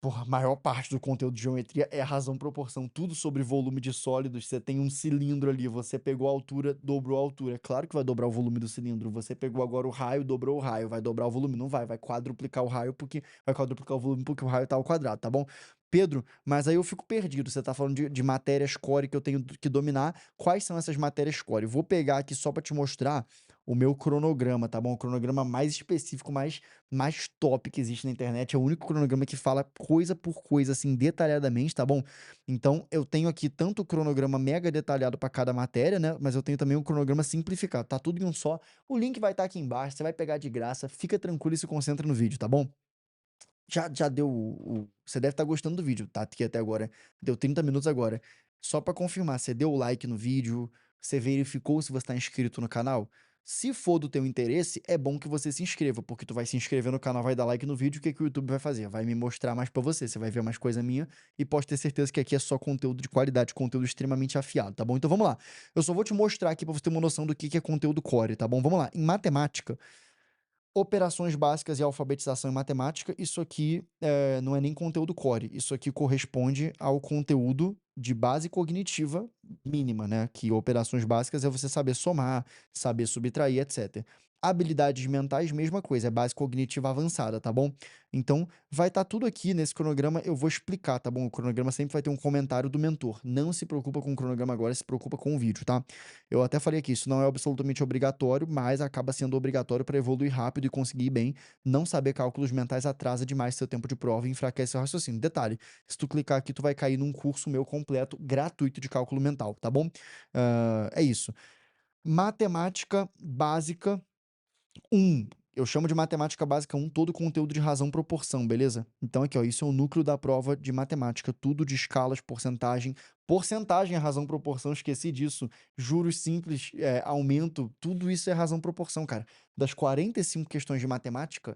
Speaker 1: Porra, a maior parte do conteúdo de geometria é razão proporção, tudo sobre volume de sólidos. Você tem um cilindro ali, você pegou a altura, dobrou a altura. É claro que vai dobrar o volume do cilindro. Você pegou agora o raio, dobrou o raio, vai dobrar o volume? Não vai, vai quadruplicar o raio porque vai quadruplicar o volume porque o raio tá ao quadrado, tá bom? Pedro, mas aí eu fico perdido. Você tá falando de matérias core que eu tenho que dominar. Quais são essas matérias core? Vou pegar aqui só para te mostrar o meu cronograma, tá bom? O cronograma mais específico, mais top que existe na internet. É o único cronograma que fala coisa por coisa, assim, detalhadamente, tá bom? Então, eu tenho aqui tanto o cronograma mega detalhado para cada matéria, né? Mas eu tenho também um cronograma simplificado. Tá tudo em um só. O link vai estar aqui embaixo. Você vai pegar de graça. Fica tranquilo e se concentra no vídeo, tá bom? Já deu você deve estar gostando do vídeo, tá, aqui até agora. Deu 30 minutos agora. Só para confirmar, você deu o like no vídeo, você verificou se você está inscrito no canal? Se for do teu interesse, é bom que você se inscreva, porque tu vai se inscrever no canal, vai dar like no vídeo, o que que o YouTube vai fazer? Vai me mostrar mais para você vai ver mais coisa minha e pode ter certeza que aqui é só conteúdo de qualidade, conteúdo extremamente afiado, tá bom? Então vamos lá. Eu só vou te mostrar aqui para você ter uma noção do que é conteúdo core, tá bom? Vamos lá. Em matemática, operações básicas e alfabetização em matemática, isso aqui não é nem conteúdo core, isso aqui corresponde ao conteúdo de base cognitiva mínima, né? Que operações básicas é você saber somar, saber subtrair, etc. Habilidades mentais, mesma coisa, é base cognitiva avançada, tá bom? Então, vai estar tudo aqui nesse cronograma, eu vou explicar, tá bom? O cronograma sempre vai ter um comentário do mentor. Não se preocupa com o cronograma agora, se preocupa com o vídeo, tá? Eu até falei aqui, isso não é absolutamente obrigatório, mas acaba sendo obrigatório para evoluir rápido e conseguir ir bem. Não saber cálculos mentais atrasa demais seu tempo de prova e enfraquece seu raciocínio. Detalhe, se tu clicar aqui, tu vai cair num curso meu completo, gratuito de cálculo mental, tá bom? É isso. Matemática básica 1. Eu chamo de matemática básica 1 todo o conteúdo de razão proporção, beleza? Então aqui, ó, isso é o núcleo da prova de matemática, tudo de escalas, porcentagem. Porcentagem é razão proporção, esqueci disso. Juros simples, aumento, tudo isso é razão proporção, cara. Das 45 questões de matemática,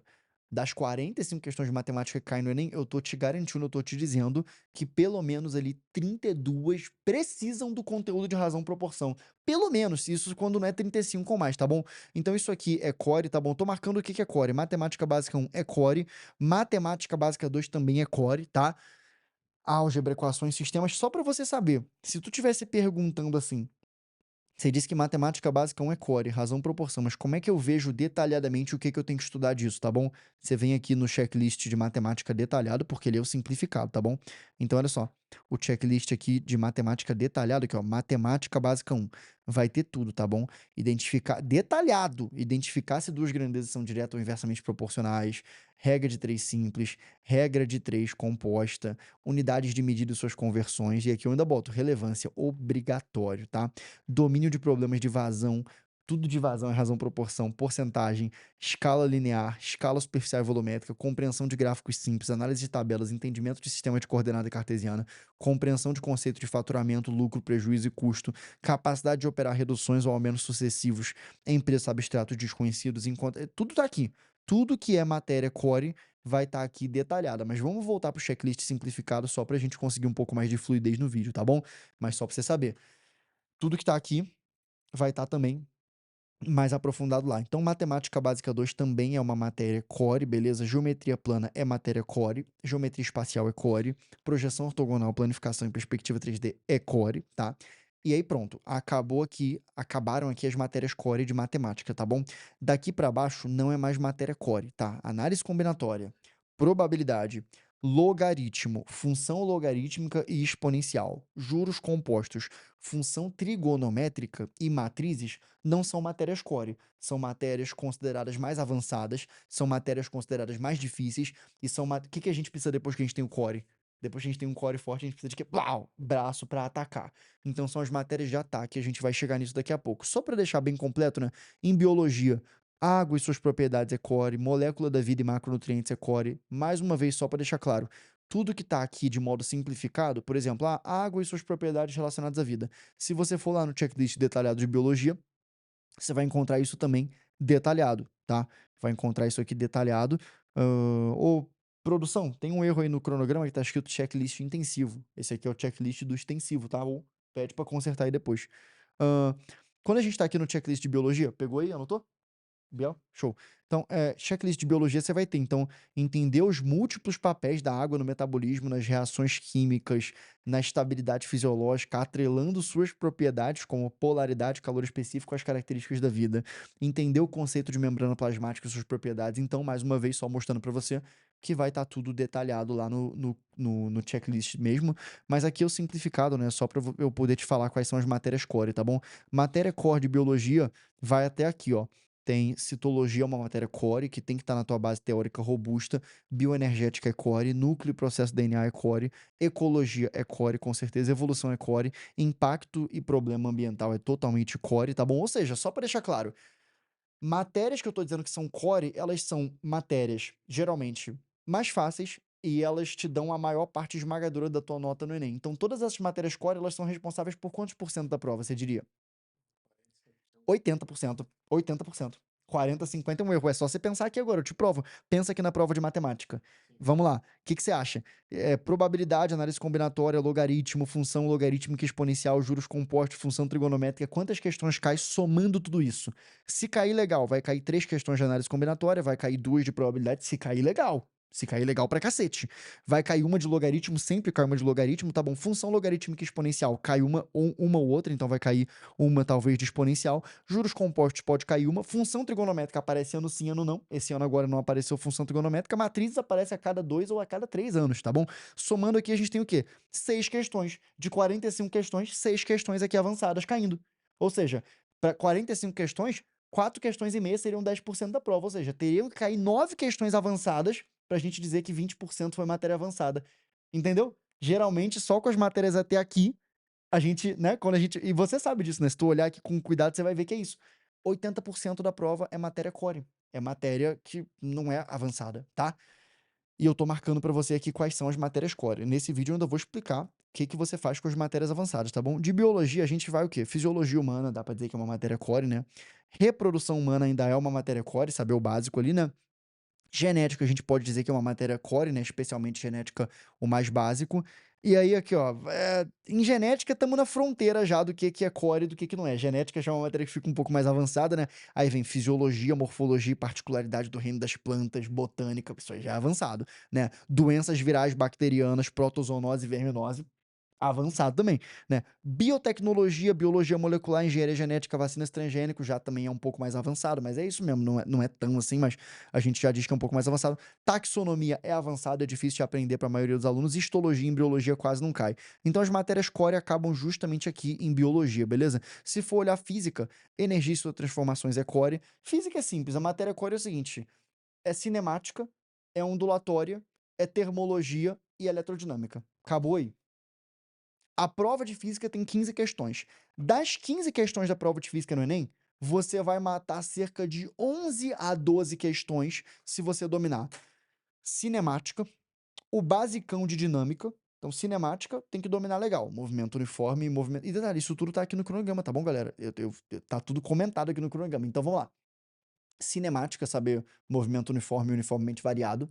Speaker 1: das 45 questões de matemática que caem no Enem, eu tô te garantindo, eu tô te dizendo que pelo menos ali 32 precisam do conteúdo de razão proporção. Pelo menos, isso quando não é 35 ou mais, tá bom? Então isso aqui é core, tá bom? Tô marcando o que que é core. Matemática básica 1 é core, matemática básica 2 também é core, tá? Álgebra, equações, sistemas, só para você saber. Se tu tivesse perguntando assim, você disse que matemática básica 1 é core, razão proporção, mas como é que eu vejo detalhadamente o que que eu tenho que estudar disso, tá bom? Você vem aqui no checklist de matemática detalhado, porque ele é o simplificado, tá bom? Então, olha só, o checklist aqui de matemática detalhado, aqui ó, matemática básica 1, vai ter tudo, tá bom? Identificar, detalhado, identificar se duas grandezas são direta ou inversamente proporcionais, regra de três simples, regra de três composta, unidades de medida e suas conversões, e aqui eu ainda boto relevância obrigatório, tá? Domínio de problemas de vazão, tudo de vazão é razão proporção, porcentagem, escala linear, escala superficial e volumétrica, compreensão de gráficos simples, análise de tabelas, entendimento de sistema de coordenada cartesiana, compreensão de conceito de faturamento, lucro, prejuízo e custo, capacidade de operar reduções ou aumentos sucessivos em preços abstratos desconhecidos, enquanto tudo tá aqui. Tudo que é matéria core vai estar aqui detalhada, mas vamos voltar para o checklist simplificado só para a gente conseguir um pouco mais de fluidez no vídeo, tá bom? Mas só para você saber. Tudo que está aqui vai estar também mais aprofundado lá. Então, matemática básica 2 também é uma matéria core, beleza? Geometria plana é matéria core, geometria espacial é core, projeção ortogonal, planificação e perspectiva 3D é core, tá? E aí pronto, acabaram aqui as matérias core de matemática, tá bom? Daqui para baixo não é mais matéria core, tá? Análise combinatória, probabilidade, logaritmo, função logarítmica e exponencial, juros compostos, função trigonométrica e matrizes não são matérias core, são matérias consideradas mais avançadas, são matérias consideradas mais difíceis e são o que que a gente precisa depois que a gente tem o core? Depois que a gente tem um core forte, a gente precisa de quê? Plau! Braço para atacar. Então são as matérias de ataque, a gente vai chegar nisso daqui a pouco. Só para deixar bem completo, né? Em biologia, água e suas propriedades é core, molécula da vida e macronutrientes é core. Mais uma vez, só para deixar claro, tudo que está aqui de modo simplificado, por exemplo, a água e suas propriedades relacionadas à vida. Se você for lá no checklist detalhado de biologia, você vai encontrar isso também detalhado, tá? Vai encontrar isso aqui detalhado. Ou produção, tem um erro aí no cronograma que tá escrito checklist intensivo. Esse aqui é o checklist do extensivo, tá? Ou pede para consertar aí depois. Quando a gente tá aqui no checklist de biologia, pegou aí, anotou? Show. Então, checklist de biologia você vai ter, então, entender os múltiplos papéis da água no metabolismo, nas reações químicas, na estabilidade fisiológica, atrelando suas propriedades, como polaridade, calor específico, às características da vida. Entender o conceito de membrana plasmática e suas propriedades. Então, mais uma vez, só mostrando para você que vai estar tudo detalhado lá no checklist mesmo. Mas aqui é o simplificado, né? Só para eu poder te falar quais são as matérias core, tá bom? Matéria core de biologia vai até aqui, ó. Tem citologia, é uma matéria core, que tem que estar na tua base teórica robusta, bioenergética é core, núcleo e processo DNA é core, ecologia é core, com certeza, evolução é core, impacto e problema ambiental é totalmente core, tá bom? Ou seja, só para deixar claro, matérias que eu tô dizendo que são core, elas são matérias geralmente mais fáceis e elas te dão a maior parte esmagadora da tua nota no Enem. Então, todas essas matérias core, elas são responsáveis por quantos por cento da prova, você diria? 80%, 80%. 40, 50 é um erro. É só você pensar aqui agora, eu te provo. Pensa aqui na prova de matemática. Vamos lá. O que que você acha? Probabilidade, análise combinatória, logaritmo, função logarítmica exponencial, juros compostos, função trigonométrica. Quantas questões cai somando tudo isso? Se cair legal, vai cair 3 questões de análise combinatória, vai cair 2 de probabilidade. Se cair legal. Se cair legal pra cacete. Vai cair uma de logaritmo, sempre cai uma de logaritmo, tá bom? Função logarítmica exponencial, cai uma ou outra, então vai cair uma talvez de exponencial. Juros compostos pode cair uma. Função trigonométrica aparece ano sim, ano não. Esse ano agora não apareceu função trigonométrica. Matrizes aparece a cada 2 ou a cada 3 anos, tá bom? Somando aqui, a gente tem o quê? 6 questões. De 45 questões, 6 questões aqui avançadas caindo. Ou seja, para 45 questões, 4 questões e meia seriam 10% da prova. Ou seja, teriam que cair 9 questões avançadas para a gente dizer que 20% foi matéria avançada. Entendeu? Geralmente, só com as matérias até aqui, a gente, né, quando a gente e você sabe disso, né, se tu olhar aqui com cuidado, você vai ver que é isso. 80% da prova é matéria core, é matéria que não é avançada, tá. E eu tô marcando pra você aqui quais são as matérias core. Nesse vídeo eu ainda vou explicar o que que você faz com as matérias avançadas, tá bom. De biologia a gente vai o quê? Fisiologia humana, dá pra dizer que é uma matéria core, né. Reprodução humana ainda é uma matéria core, saber o básico ali, né. Genética, a gente pode dizer que é uma matéria core, né, especialmente genética, o mais básico. E aí aqui, ó, em genética estamos na fronteira já do que é core e do que não é. Genética já é uma matéria que fica um pouco mais avançada, né, aí vem fisiologia, morfologia e particularidade do reino das plantas, botânica, isso aí já é avançado, né. Doenças virais bacterianas, protozoonose e verminose, avançado também, né. Biotecnologia, biologia molecular, engenharia genética, vacinas transgênicos, já também é um pouco mais avançado, mas é isso mesmo, não é tão assim, mas a gente já diz que é um pouco mais avançado. Taxonomia é avançado, é difícil de aprender para a maioria dos alunos. Histologia em biologia quase não cai. Então as matérias core acabam justamente aqui em biologia, beleza? Se for olhar física, energia e suas transformações é core. Física é simples, a matéria core é o seguinte: é cinemática, é ondulatória, é termologia e eletrodinâmica. Acabou aí. A prova de física tem 15 questões. Das 15 questões da prova de física no Enem, você vai matar cerca de 11 a 12 questões se você dominar cinemática, o basicão de dinâmica. Então, cinemática tem que dominar legal. Movimento uniforme e movimento. E detalhe, isso tudo tá aqui no cronograma, tá bom, galera? Tá tudo comentado aqui no cronograma. Então vamos lá. Cinemática, saber movimento uniforme e uniformemente variado.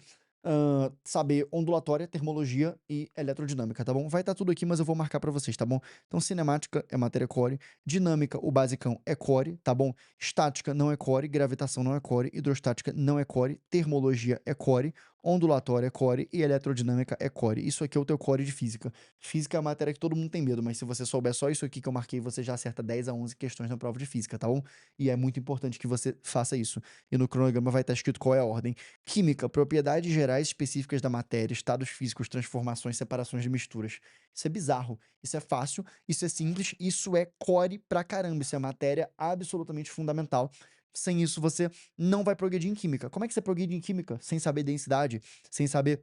Speaker 1: Saber ondulatória, termologia e eletrodinâmica, tá bom? Vai estar tudo aqui, mas eu vou marcar pra vocês, tá bom? Então, cinemática é matéria core, dinâmica, o basicão é core, tá bom? Estática não é core, gravitação não é core, hidrostática não é core, termologia é core, ondulatória é core e eletrodinâmica é core. Isso aqui é o teu core de física. Física é a matéria que todo mundo tem medo, mas se você souber só isso aqui que eu marquei, você já acerta 10 a 11 questões na prova de física, tá bom? E é muito importante que você faça isso. E no cronograma vai estar escrito qual é a ordem. Química, propriedades gerais específicas da matéria, estados físicos, transformações, separações de misturas. Isso é bizarro, isso é fácil, isso é simples, isso é core pra caramba, isso é matéria absolutamente fundamental. Sem isso, você não vai progredir em química. Como é que você progride em química? Sem saber densidade, sem saber.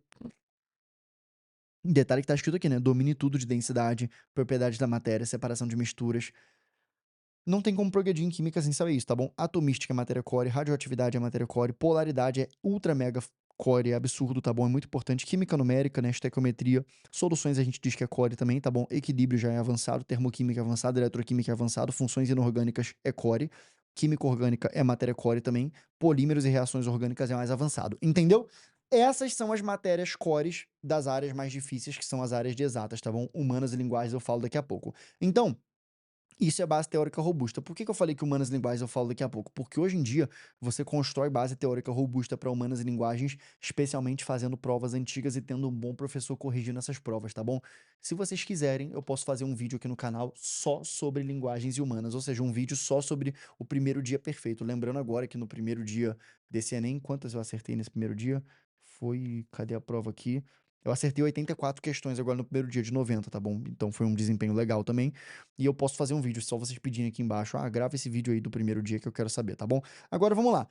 Speaker 1: Detalhe que tá escrito aqui, né? Domine tudo de densidade, propriedades da matéria, separação de misturas. Não tem como progredir em química sem saber isso, tá bom? Atomística é matéria core, radioatividade é matéria core, polaridade é ultra mega core, é absurdo, tá bom? É muito importante. Química numérica, né? Estequiometria, soluções a gente diz que é core também, tá bom? Equilíbrio já é avançado, termoquímica é avançado, eletroquímica é avançado, funções inorgânicas é core, química orgânica é matéria core também, polímeros e reações orgânicas é mais avançado. Entendeu? Essas são as matérias cores das áreas mais difíceis, que são as áreas de exatas, tá bom? Humanas e linguagens eu falo daqui a pouco. Então, Isso é base teórica robusta. Por que que eu falei que humanas e linguagens eu falo daqui a pouco? Porque hoje em dia você constrói base teórica robusta para humanas e linguagens, especialmente fazendo provas antigas e tendo um bom professor corrigindo essas provas, tá bom? Se vocês quiserem, eu posso fazer um vídeo aqui no canal só sobre linguagens e humanas, ou seja, um vídeo só sobre o primeiro dia perfeito. Lembrando agora que no primeiro dia desse Enem, quantas eu acertei nesse primeiro dia? Foi. Cadê a prova aqui? Eu acertei 84 questões agora no primeiro dia de 90, tá bom? Então foi um desempenho legal também. E eu posso fazer um vídeo, só vocês pedirem aqui embaixo: "Ah, grava esse vídeo aí do primeiro dia que eu quero saber", tá bom? Agora vamos lá.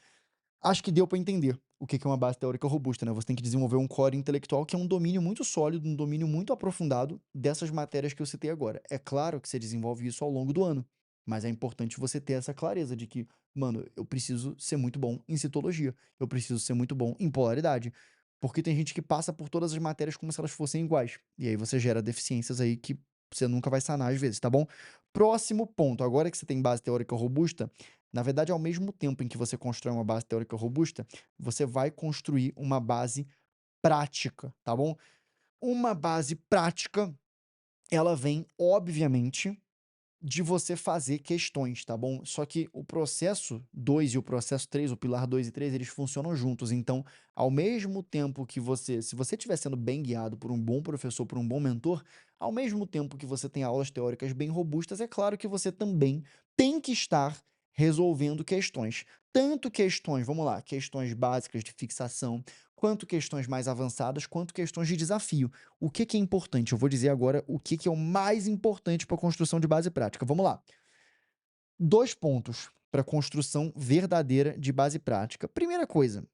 Speaker 1: Acho que deu para entender o que que é uma base teórica robusta, né? Você tem que desenvolver um core intelectual que é um domínio muito sólido, um domínio muito aprofundado dessas matérias que eu citei agora. É claro que você desenvolve isso ao longo do ano, mas é importante você ter essa clareza de que, mano, eu preciso ser muito bom em citologia, eu preciso ser muito bom em polaridade, porque tem gente que passa por todas as matérias como se elas fossem iguais, e aí você gera deficiências aí que você nunca vai sanar às vezes, tá bom? Próximo ponto, agora que você tem base teórica robusta, na verdade, ao mesmo tempo em que você constrói uma base teórica robusta, você vai construir uma base prática, tá bom? Uma base prática, ela vem, obviamente, de você fazer questões, tá bom? Só que o processo 2 e o processo 3, o pilar 2 e 3, eles funcionam juntos. Então, ao mesmo tempo que você, se você estiver sendo bem guiado por um bom professor, por um bom mentor, ao mesmo tempo que você tem aulas teóricas bem robustas, é claro que você também tem que estar resolvendo questões. Tanto questões, vamos lá, questões básicas de fixação, quanto questões mais avançadas, quanto questões de desafio. O que que é importante? Eu vou dizer agora o que que é o mais importante para a construção de base prática. Vamos lá. 2 pontos para construção verdadeira de base prática. Primeira coisa,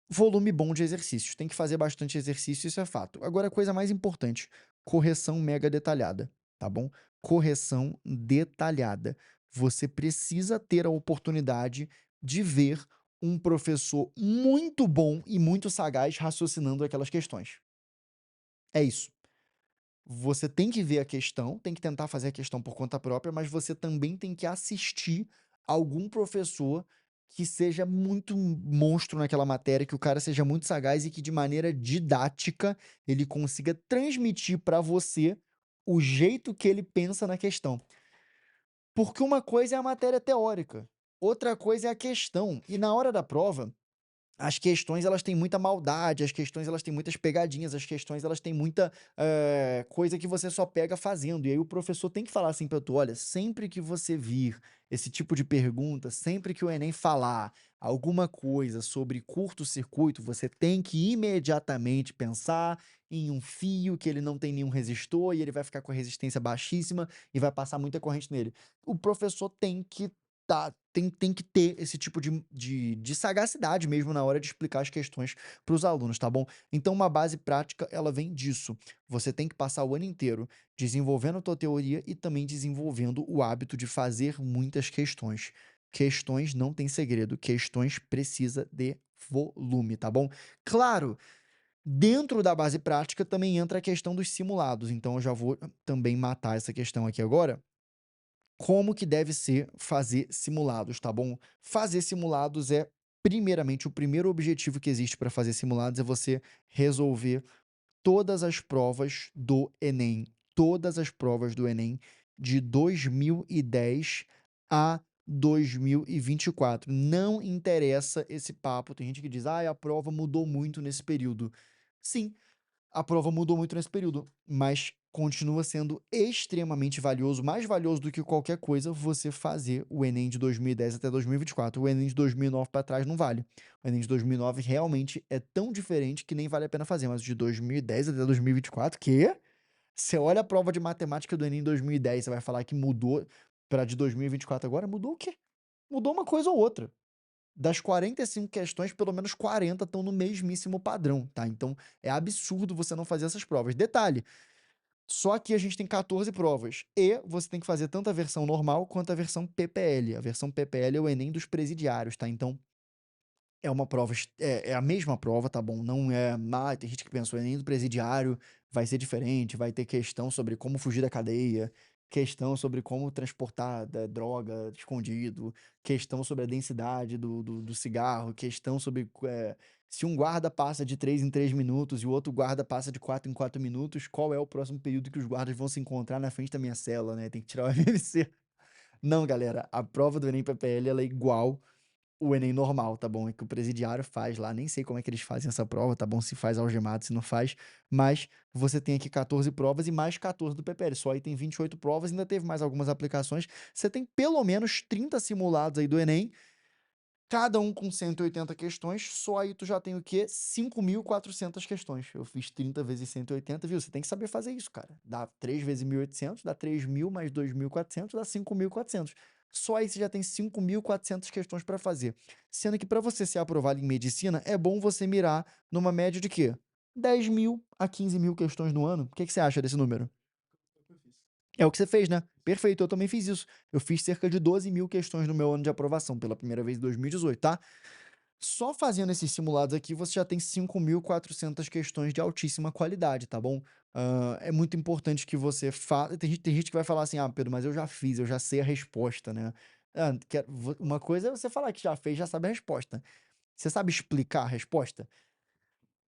Speaker 1: volume bom de exercícios. Tem que fazer bastante exercício, isso é fato. Agora, a coisa mais importante, correção mega detalhada, tá bom? Correção detalhada. Você precisa ter a oportunidade de ver um professor muito bom e muito sagaz raciocinando aquelas questões. É isso. Você tem que ver a questão, tem que tentar fazer a questão por conta própria, mas você também tem que assistir algum professor que seja muito monstro naquela matéria, que o cara seja muito sagaz e que de maneira didática ele consiga transmitir para você o jeito que ele pensa na questão. Porque uma coisa é a matéria teórica, outra coisa é a questão. E na hora da prova, as questões elas têm muita maldade, as questões elas têm muitas pegadinhas, as questões elas têm muita, coisa que você só pega fazendo. E aí o professor tem que falar assim pra tu: "Olha, sempre que você vir esse tipo de pergunta, sempre que o Enem falar alguma coisa sobre curto-circuito, você tem que imediatamente pensar em um fio que ele não tem nenhum resistor e ele vai ficar com a resistência baixíssima e vai passar muita corrente nele". O professor tem que tem que ter esse tipo de sagacidade mesmo na hora de explicar as questões para os alunos, tá bom? Então uma base prática, ela vem disso. Você tem que passar o ano inteiro desenvolvendo a tua teoria e também desenvolvendo o hábito de fazer muitas questões. Questões não tem segredo, questões precisa de volume, tá bom? Claro, dentro da base prática também entra a questão dos simulados, então eu já vou também matar essa questão aqui agora. Como que deve ser fazer simulados, tá bom? Fazer simulados é, primeiramente, o primeiro objetivo que existe para fazer simulados é você resolver todas as provas do Enem. Todas as provas do Enem de 2010 a 2024. Não interessa esse papo. Tem gente que diz: ah, a prova mudou muito nesse período. Sim, a prova mudou muito nesse período, mas continua sendo extremamente valioso, mais valioso do que qualquer coisa, você fazer o Enem de 2010 até 2024. O Enem de 2009 para trás não vale. O Enem de 2009 realmente é tão diferente que nem vale a pena fazer, mas o de 2010 até 2024, quê? Você olha a prova de matemática do Enem em 2010, você vai falar que mudou para de 2024 agora? Mudou o quê? Mudou uma coisa ou outra. Das 45 questões, pelo menos 40 estão no mesmíssimo padrão, tá? Então é absurdo você não fazer essas provas. Detalhe, só que a gente tem 14 provas e você tem que fazer tanto a versão normal quanto a versão PPL. A versão PPL é o Enem dos presidiários, tá? Então é uma prova, é a mesma prova, tá bom? Não é. Ah, tem gente que pensa, o Enem do presidiário vai ser diferente, vai ter questão sobre como fugir da cadeia. questão sobre como transportar droga escondido, questão sobre a densidade do cigarro, questão sobre se um guarda passa de 3 em 3 minutos e o outro guarda passa de 4 em 4 minutos, qual é o próximo período que os guardas vão se encontrar na frente da minha cela, né? Tem que tirar o MMC. Não, galera, a prova do Enem PPL ela é igual o Enem normal, tá bom? É que o presidiário faz lá, nem sei como é que eles fazem essa prova, tá bom? Se faz algemado, se não faz, mas você tem aqui 14 provas e mais 14 do PPL, só aí tem 28 provas, ainda teve mais algumas aplicações, você tem pelo menos 30 simulados aí do Enem, cada um com 180 questões, só aí tu já tem o quê? 5.400 questões. Eu fiz 30 vezes 180, viu? Você tem que saber fazer isso, cara. Dá 3 vezes 1.800, dá 3.000 mais 2.400, dá 5.400. Só aí você já tem 5.400 questões para fazer. Sendo que para você ser aprovado em medicina, é bom você mirar numa média de quê? 10.000 a 15.000 questões no ano. O que que você acha desse número? É o que você fez, né? Perfeito, eu também fiz isso. Eu fiz cerca de 12.000 questões no meu ano de aprovação, pela primeira vez em 2018, tá? Só fazendo esses simulados aqui, você já tem 5.400 questões de altíssima qualidade, tá bom? É muito importante que você fa tem gente que vai falar assim: "Ah, Pedro, mas eu já fiz, eu já sei a resposta, né". Uma coisa é você falar que já fez, já sabe a resposta. Você sabe explicar a resposta?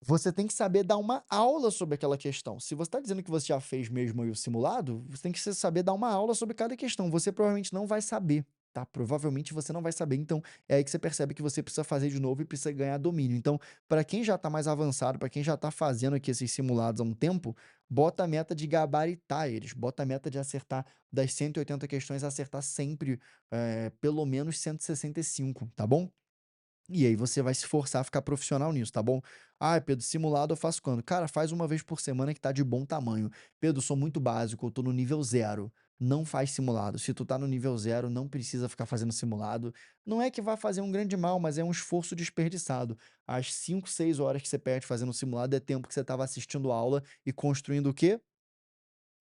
Speaker 1: Você tem que saber dar uma aula sobre aquela questão. Se você está dizendo que você já fez mesmo aí o simulado, você tem que saber dar uma aula sobre cada questão. Você provavelmente não vai saber, tá? Provavelmente você não vai saber. Então, é aí que você percebe que você precisa fazer de novo e precisa ganhar domínio. Então, para quem já está mais avançado, para quem já está fazendo aqui esses simulados há um tempo, bota a meta de gabaritar eles. Bota a meta de acertar das 180 questões, acertar sempre pelo menos 165, tá bom? E aí você vai se forçar a ficar profissional nisso, tá bom? "Ah, Pedro, simulado eu faço quando?". Cara, faz uma vez por semana que tá de bom tamanho. "Pedro, sou muito básico, eu tô no nível zero". Não faz simulado. Se tu tá no nível zero, não precisa ficar fazendo simulado. Não é que vai fazer um grande mal, mas é um esforço desperdiçado. As 5, 6 horas que você perde fazendo simulado é tempo que você estava assistindo aula e construindo o quê?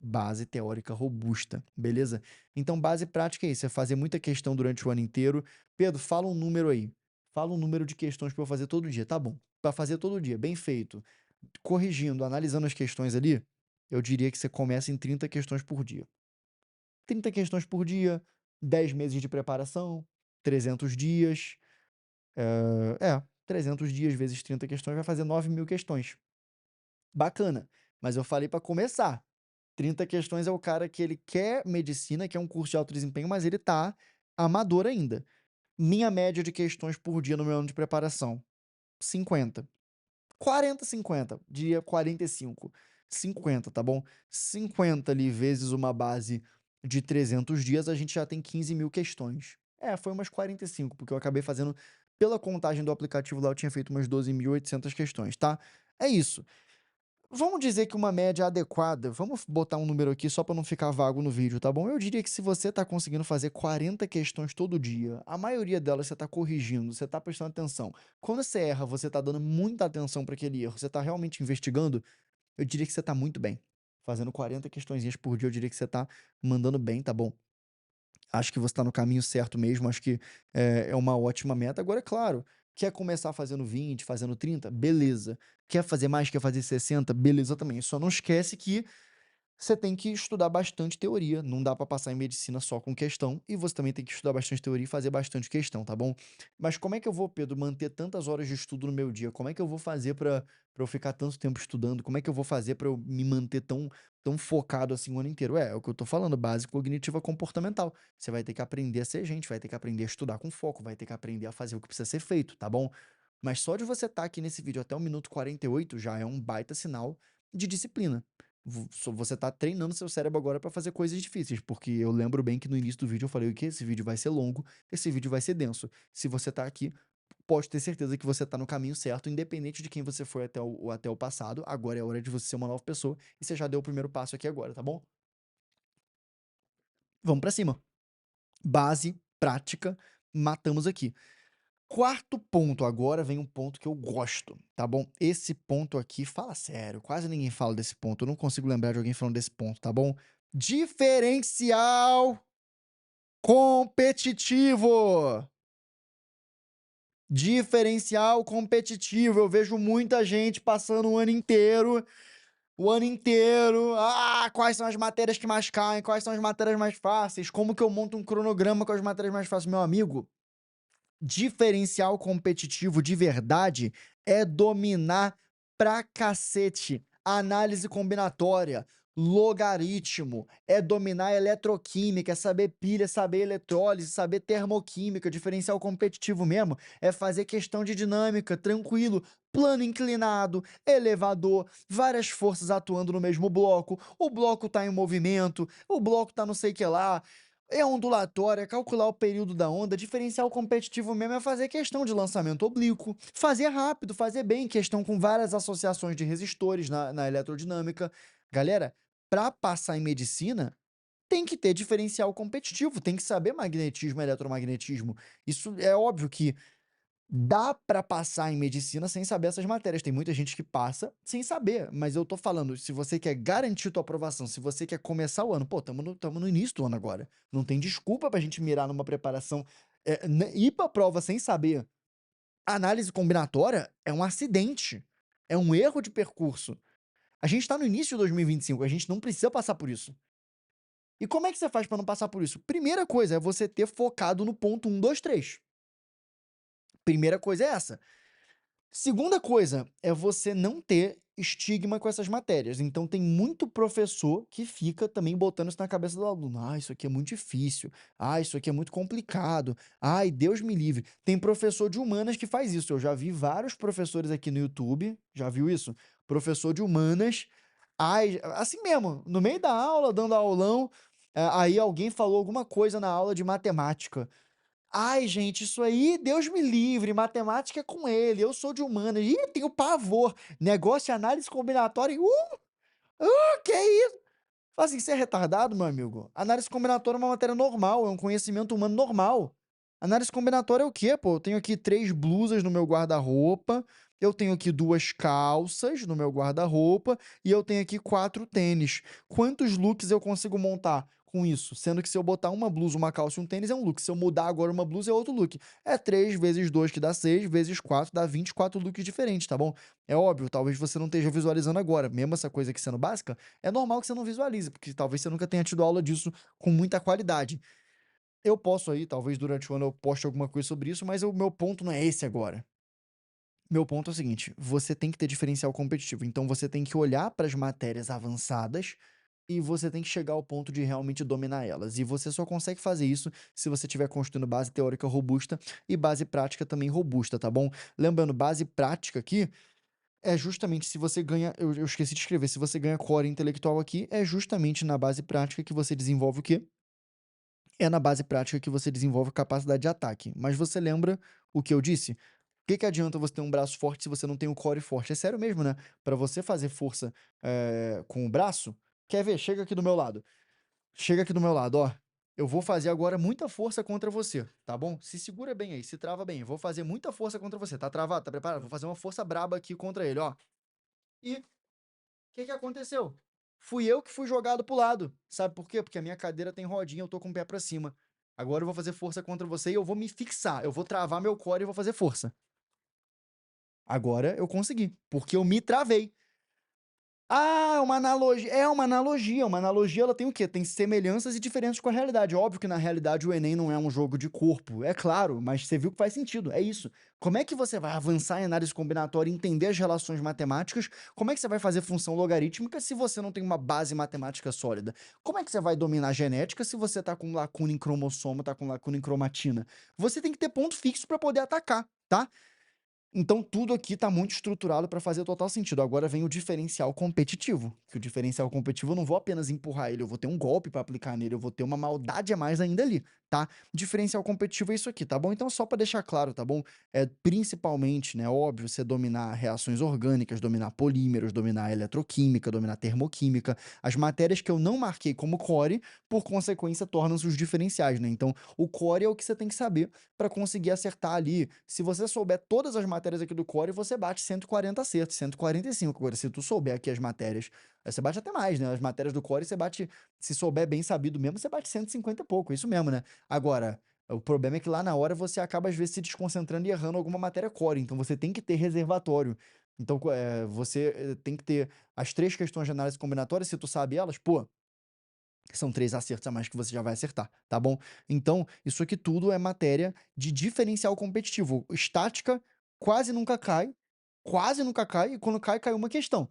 Speaker 1: Base teórica robusta, beleza? Então, base prática é isso, é fazer muita questão durante o ano inteiro. Pedro, fala um número aí. Fala um número de questões para eu fazer todo dia. Tá bom. Para fazer todo dia, bem feito. Corrigindo, analisando as questões ali, eu diria que você começa em 30 questões por dia. 30 questões por dia, 10 meses de preparação, 300 dias. 300 dias vezes 30 questões vai fazer 9.000 questões. Bacana. Mas eu falei para começar. 30 questões é o cara que ele quer medicina, que é um curso de alto desempenho, mas ele tá amador ainda. Minha média de questões por dia no meu ano de preparação, 50. 40, 50, diria 45. 50, tá bom? 50 ali vezes uma base de 300 dias, a gente já tem 15.000 questões. Foi umas 45, porque eu acabei fazendo, pela contagem do aplicativo lá, eu tinha feito umas 12.800 questões, tá? É isso. Vamos dizer que uma média adequada, vamos botar um número aqui só para não ficar vago no vídeo, tá bom? Eu diria que se você está conseguindo fazer 40 questões todo dia, a maioria delas você está corrigindo, você está prestando atenção. Quando você erra, você está dando muita atenção para aquele erro, você está realmente investigando, eu diria que você está muito bem. Fazendo 40 questõezinhas por dia, eu diria que você está mandando bem, tá bom? Acho que você está no caminho certo mesmo, acho que é uma ótima meta. Agora, é claro, quer começar fazendo 20, fazendo 30, beleza. Quer fazer mais, quer fazer 60, beleza também. Só não esquece que você tem que estudar bastante teoria, não dá para passar em medicina só com questão, e você também tem que estudar bastante teoria e fazer bastante questão, tá bom? Mas como é que eu vou, Pedro, manter tantas horas de estudo no meu dia? Como é que eu vou fazer para eu ficar tanto tempo estudando? Como é que eu vou fazer para eu me manter tão focado assim o ano inteiro? É o que eu tô falando, base cognitiva comportamental. Você vai ter que aprender a ser gente, vai ter que aprender a estudar com foco, vai ter que aprender a fazer o que precisa ser feito, tá bom? Mas só de você estar aqui nesse vídeo até o minuto 48 já é um baita sinal de disciplina. Você tá treinando seu cérebro agora para fazer coisas difíceis, porque eu lembro bem que no início do vídeo eu falei o quê? Esse vídeo vai ser longo, esse vídeo vai ser denso. Se você tá aqui, pode ter certeza que você tá no caminho certo, independente de quem você foi até o passado, agora é hora de você ser uma nova pessoa, e você já deu o primeiro passo aqui agora, tá bom? Vamos pra cima. Base, prática, matamos aqui. Quarto ponto, agora vem um ponto que eu gosto, tá bom? Esse ponto aqui, fala sério, quase ninguém fala desse ponto, eu não consigo lembrar de alguém falando desse ponto, tá bom? Diferencial competitivo. Diferencial competitivo. Eu vejo muita gente passando o ano inteiro O ano inteiro. Ah, quais são as matérias que mais caem? Quais são as matérias mais fáceis? Como que eu monto um cronograma com as matérias mais fáceis? Meu amigo, diferencial competitivo de verdade é dominar pra cacete análise combinatória, logaritmo, é dominar eletroquímica, é saber pilha, é saber eletrólise, saber termoquímica. Diferencial competitivo mesmo é fazer questão de dinâmica, tranquilo, plano inclinado, elevador, várias forças atuando no mesmo bloco, o bloco tá em movimento, o bloco tá não sei o que lá, é ondulatória, é calcular o período da onda. Diferencial competitivo mesmo é fazer questão de lançamento oblíquo, fazer rápido, fazer bem, questão com várias associações de resistores na eletrodinâmica. Galera, para passar em medicina, tem que ter diferencial competitivo, tem que saber magnetismo e eletromagnetismo. Isso é óbvio que dá pra passar em medicina sem saber essas matérias. Tem muita gente que passa sem saber, mas eu tô falando, se você quer garantir tua aprovação, se você quer começar o ano, pô, tamo no início do ano agora. Não tem desculpa pra gente mirar numa preparação, ir pra prova sem saber. Análise combinatória é um acidente, é um erro de percurso. A gente tá no início de 2025, a gente não precisa passar por isso. E como é que você faz pra não passar por isso? Primeira coisa é você ter focado no ponto 1, 2, 3. Primeira coisa é essa. Segunda coisa é você não ter estigma com essas matérias. Então tem muito professor que fica também botando isso na cabeça do aluno. Ah, isso aqui é muito difícil. Ah, isso aqui é muito complicado. Ai, Deus me livre. Tem professor de humanas que faz isso. Eu já vi vários professores aqui no YouTube. Já viu isso? Professor de humanas. Ai, assim mesmo, no meio da aula, dando aulão, aí alguém falou alguma coisa na aula de matemática. Ai, gente, isso aí, Deus me livre, matemática é com ele, eu sou de humanas. Ih, tenho pavor. Negócio de análise combinatória. Que isso? Fala assim, você é retardado, meu amigo? Análise combinatória é uma matéria normal, é um conhecimento humano normal. Análise combinatória é o quê, pô? Eu tenho aqui 3 blusas no meu guarda-roupa, eu tenho aqui 2 calças no meu guarda-roupa e eu tenho aqui 4 tênis. Quantos looks eu consigo montar com isso? Sendo que se eu botar uma blusa, uma calça e um tênis é um look. Se eu mudar agora uma blusa é outro look. É 3 vezes 2 que dá 6, vezes 4 dá 24 looks diferentes, tá bom? É óbvio, talvez você não esteja visualizando agora, mesmo essa coisa aqui sendo básica, é normal que você não visualize, porque talvez você nunca tenha tido aula disso com muita qualidade. Eu posso aí, talvez durante o ano eu poste alguma coisa sobre isso, mas o meu ponto não é esse agora. Meu ponto é o seguinte: você tem que ter diferencial competitivo. Então você tem que olhar para as matérias avançadas e você tem que chegar ao ponto de realmente dominar elas. E você só consegue fazer isso se você estiver construindo base teórica robusta e base prática também robusta, tá bom? Lembrando, base prática aqui é justamente se você ganha. Eu esqueci de escrever. Se você ganha core intelectual aqui, é justamente na base prática que você desenvolve o quê? É na base prática que você desenvolve capacidade de ataque. Mas você lembra o que eu disse? O que que adianta você ter um braço forte se você não tem um core forte? É sério mesmo, né? Para você fazer força com o braço, quer ver? Chega aqui do meu lado. Chega aqui do meu lado, ó. Eu vou fazer agora muita força contra você, tá bom? Se segura bem aí, se trava bem. Eu vou fazer muita força contra você. Tá travado? Tá preparado? Vou fazer uma força braba aqui contra ele, ó. E que aconteceu? Fui eu que fui jogado pro lado. Sabe por quê? Porque a minha cadeira tem rodinha, eu tô com o pé pra cima. Agora eu vou fazer força contra você e eu vou me fixar. Eu vou travar meu core e vou fazer força. Agora eu consegui, porque eu me travei. Ah, é uma analogia. É uma analogia. Uma analogia, ela tem o quê? Tem semelhanças e diferenças com a realidade. Óbvio que na realidade o Enem não é um jogo de corpo, é claro, mas você viu que faz sentido. É isso. Como é que você vai avançar em análise combinatória e entender as relações matemáticas? Como é que você vai fazer função logarítmica se você não tem uma base matemática sólida? Como é que você vai dominar genética se você tá com lacuna em cromossomo, tá com lacuna em cromatina? Você tem que ter ponto fixo para poder atacar, tá? Então tudo aqui está muito estruturado para fazer total sentido. Agora vem o diferencial competitivo, que o diferencial competitivo eu não vou apenas empurrar ele, eu vou ter um golpe para aplicar nele, eu vou ter uma maldade a mais ainda ali, tá? Diferencial competitivo é isso aqui, tá bom? Então só para deixar claro, tá bom? É principalmente, né, óbvio, você dominar reações orgânicas, dominar polímeros, dominar eletroquímica, dominar termoquímica, as matérias que eu não marquei como core, por consequência tornam-se os diferenciais, né? Então o core é o que você tem que saber para conseguir acertar ali. Se você souber todas as matérias aqui do core, você bate 140 acertos, 145. Agora, se tu souber aqui as matérias, você bate até mais, né? As matérias do core, você bate, se souber bem sabido mesmo, você bate 150 e pouco, isso mesmo, né? Agora, o problema é que lá na hora você acaba às vezes se desconcentrando e errando alguma matéria core, então você tem que ter reservatório. Então, você, tem que ter as 3 questões de análise combinatória, se tu sabe elas, pô, são 3 acertos a mais que você já vai acertar, tá bom? Então, isso aqui tudo é matéria de diferencial competitivo. Estática quase nunca cai, e quando cai, cai uma questão.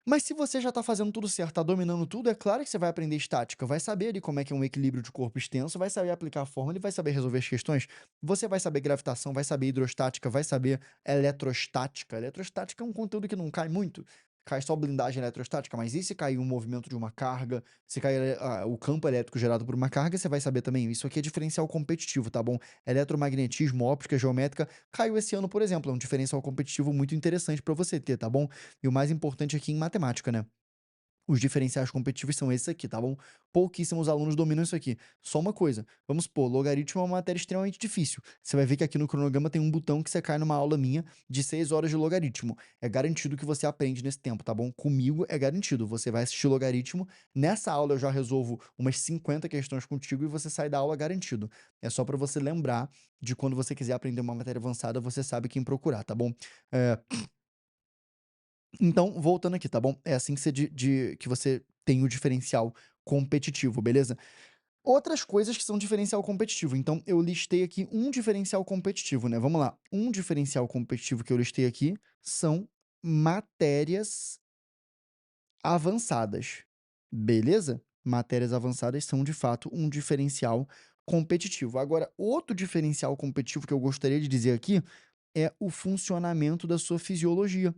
Speaker 1: Mas se você já tá fazendo tudo certo, tá dominando tudo, é claro que você vai aprender estática, vai saber ali como é que é um equilíbrio de corpo extenso, vai saber aplicar a fórmula e vai saber resolver as questões. Você vai saber gravitação, vai saber hidrostática, vai saber eletrostática. Eletrostática é um conteúdo que não cai muito. Cai só blindagem eletrostática, mas e se cair um movimento de uma carga? Se cair o campo elétrico gerado por uma carga, você vai saber também. Isso aqui é diferencial competitivo, tá bom? Eletromagnetismo, óptica geométrica, caiu esse ano, por exemplo. É um diferencial competitivo muito interessante para você ter, tá bom? E o mais importante aqui em matemática, né? Os diferenciais competitivos são esses aqui, tá bom? Pouquíssimos alunos dominam isso aqui. Só uma coisa, vamos supor, logaritmo é uma matéria extremamente difícil. Você vai ver que aqui no cronograma tem um botão que você cai numa aula minha de 6 horas de logaritmo. É garantido que você aprende nesse tempo, tá bom? Comigo é garantido. Você vai assistir logaritmo. Nessa aula eu já resolvo umas 50 questões contigo e você sai da aula garantido. É só para você lembrar de quando você quiser aprender uma matéria avançada, você sabe quem procurar, tá bom? É, então, voltando aqui, tá bom? É assim que você tem o diferencial competitivo, beleza? Outras coisas que são diferencial competitivo. Então, eu listei aqui um diferencial competitivo, né? Vamos lá. Um diferencial competitivo que eu listei aqui são matérias avançadas, beleza? Matérias avançadas são, de fato, um diferencial competitivo. Agora, outro diferencial competitivo que eu gostaria de dizer aqui é o funcionamento da sua fisiologia.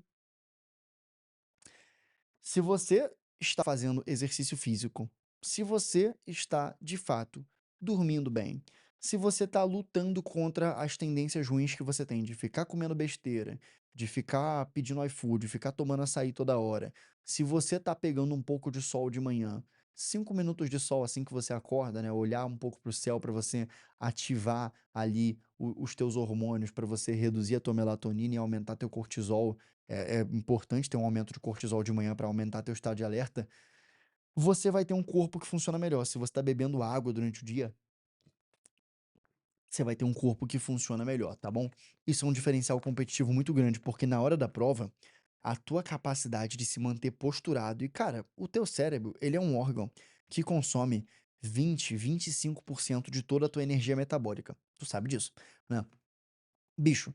Speaker 1: Se você está fazendo exercício físico, se você está, de fato, dormindo bem, se você está lutando contra as tendências ruins que você tem de ficar comendo besteira, de ficar pedindo iFood, de ficar tomando açaí toda hora, se você está pegando um pouco de sol de manhã, 5 minutos de sol assim que você acorda, né? Olhar um pouco para o céu para você ativar ali os teus hormônios, para você reduzir a tua melatonina e aumentar teu cortisol, é importante ter um aumento de cortisol de manhã para aumentar teu estado de alerta, você vai ter um corpo que funciona melhor. Se você está bebendo água durante o dia, você vai ter um corpo que funciona melhor, tá bom? Isso é um diferencial competitivo muito grande, porque na hora da prova, a tua capacidade de se manter posturado e, cara, o teu cérebro, ele é um órgão que consome 25% de toda a tua energia metabólica. Tu sabe disso, né? Bicho,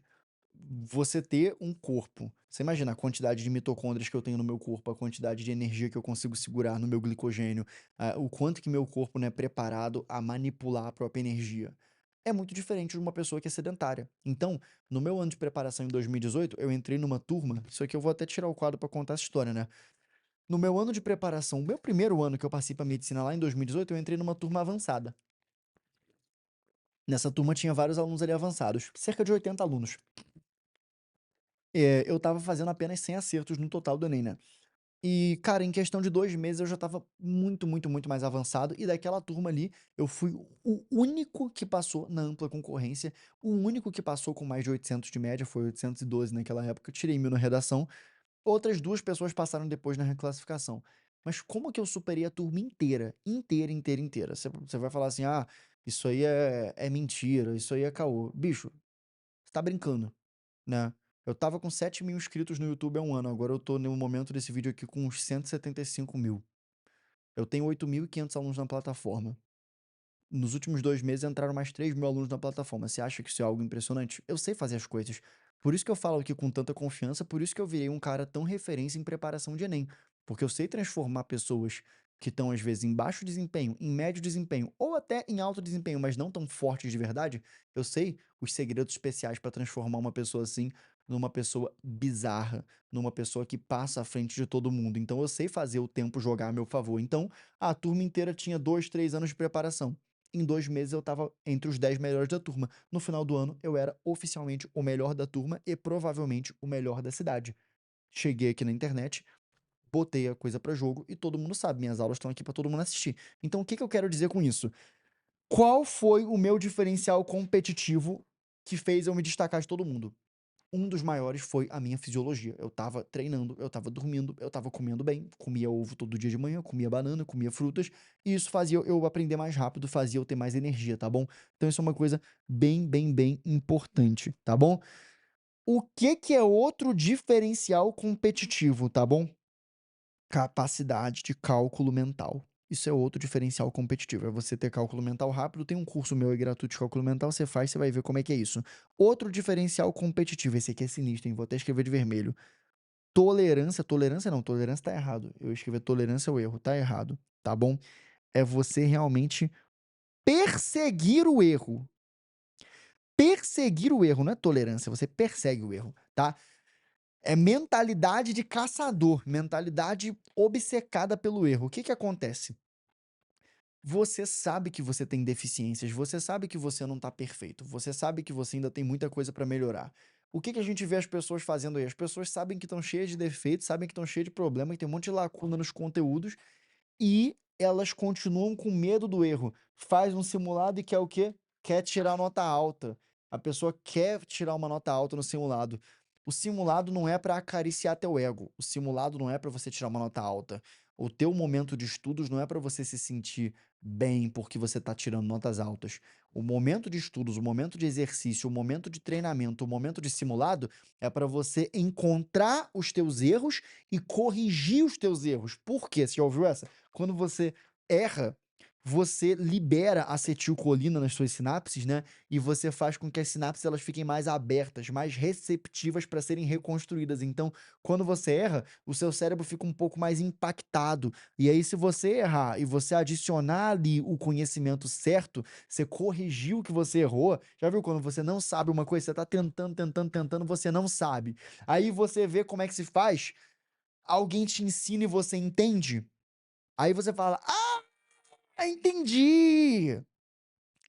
Speaker 1: você ter um corpo, você imagina a quantidade de mitocôndrias que eu tenho no meu corpo, a quantidade de energia que eu consigo segurar no meu glicogênio, o quanto que meu corpo não é preparado a manipular a própria energia. É muito diferente de uma pessoa que é sedentária. Então, no meu ano de preparação em 2018, eu entrei numa turma. Isso aqui eu vou até tirar o quadro para contar essa história, né? No meu ano de preparação, o meu primeiro ano que eu passei para medicina lá em 2018, eu entrei numa turma avançada. Nessa turma tinha vários alunos ali avançados, cerca de 80 alunos. Eu estava fazendo apenas 100 acertos no total do Enem, né. E, cara, em questão de 2 meses eu já estava muito, muito, muito mais avançado, e daquela turma ali, eu fui o único que passou na ampla concorrência, o único que passou com mais de 800 de média, foi 812 naquela época, eu tirei 1000 na redação, outras 2 pessoas passaram depois na reclassificação. Mas como que eu superei a turma inteira, inteira, inteira, inteira? Você vai falar assim: "Ah, isso aí é mentira, isso aí é caô". Bicho, você tá brincando. Né. Eu estava com 7.000 inscritos no YouTube há um ano, agora eu tô no momento desse vídeo aqui com uns 175.000. Eu tenho 8.500 alunos na plataforma. Nos últimos 2 meses entraram mais 3.000 alunos na plataforma. Você acha que isso é algo impressionante? Eu sei fazer as coisas. Por isso que eu falo aqui com tanta confiança, por isso que eu virei um cara tão referência em preparação de Enem. Porque eu sei transformar pessoas que estão, às vezes, em baixo desempenho, em médio desempenho ou até em alto desempenho, mas não tão fortes de verdade. Eu sei os segredos especiais para transformar uma pessoa assim numa pessoa bizarra, numa pessoa que passa à frente de todo mundo. Então eu sei fazer o tempo jogar a meu favor. Então a turma inteira tinha 2, 3 anos de preparação. Em 2 meses eu estava entre os 10 melhores da turma. No final do ano, eu era oficialmente o melhor da turma e provavelmente o melhor da cidade. Cheguei aqui na internet, botei a coisa pra jogo e todo mundo sabe, minhas aulas estão aqui pra todo mundo assistir. Então o que que eu quero dizer com isso? Qual foi o meu diferencial competitivo que fez eu me destacar de todo mundo? Um dos maiores foi a minha fisiologia. Eu estava treinando, eu estava dormindo, eu estava comendo bem, comia ovo todo dia de manhã, comia banana, comia frutas, e isso fazia eu aprender mais rápido, fazia eu ter mais energia, tá bom? Então isso é uma coisa bem, bem, bem importante, tá bom? O que que é outro diferencial competitivo, tá bom? Capacidade de cálculo mental. Isso é outro diferencial competitivo, é você ter cálculo mental rápido. Tem um curso meu aí gratuito de cálculo mental, você faz, você vai ver como é que é isso. Outro diferencial competitivo, esse aqui é sinistro, hein, vou até escrever de vermelho. Tolerância não, tolerância tá errado. Eu escrevi tolerância ao erro, tá errado, tá bom? É você realmente perseguir o erro. Perseguir o erro, não é tolerância, você persegue o erro, tá? É mentalidade de caçador, mentalidade obcecada pelo erro. O que que acontece? Você sabe que você tem deficiências, você sabe que você não tá perfeito, você sabe que você ainda tem muita coisa pra melhorar. O que que a gente vê as pessoas fazendo aí? As pessoas sabem que estão cheias de defeitos, sabem que estão cheias de problema, que tem um monte de lacuna nos conteúdos e elas continuam com medo do erro. Faz um simulado e quer o quê? Quer tirar nota alta. A pessoa quer tirar uma nota alta no simulado. O simulado não é para acariciar teu ego. O simulado não é para você tirar uma nota alta. O teu momento de estudos não é para você se sentir bem porque você está tirando notas altas. O momento de estudos, o momento de exercício, o momento de treinamento, o momento de simulado é para você encontrar os teus erros e corrigir os teus erros. Por quê? Você já ouviu essa? Quando você erra, você libera acetilcolina nas suas sinapses, né? E você faz com que as sinapses elas fiquem mais abertas, mais receptivas para serem reconstruídas. Então, quando você erra, o seu cérebro fica um pouco mais impactado. E aí, se você errar e você adicionar ali o conhecimento certo, você corrigiu o que você errou. Já viu quando você não sabe uma coisa, você tá tentando, tentando, tentando, você não sabe. Aí você vê como é que se faz, alguém te ensina e você entende. Aí você fala: "Ah, entendi!"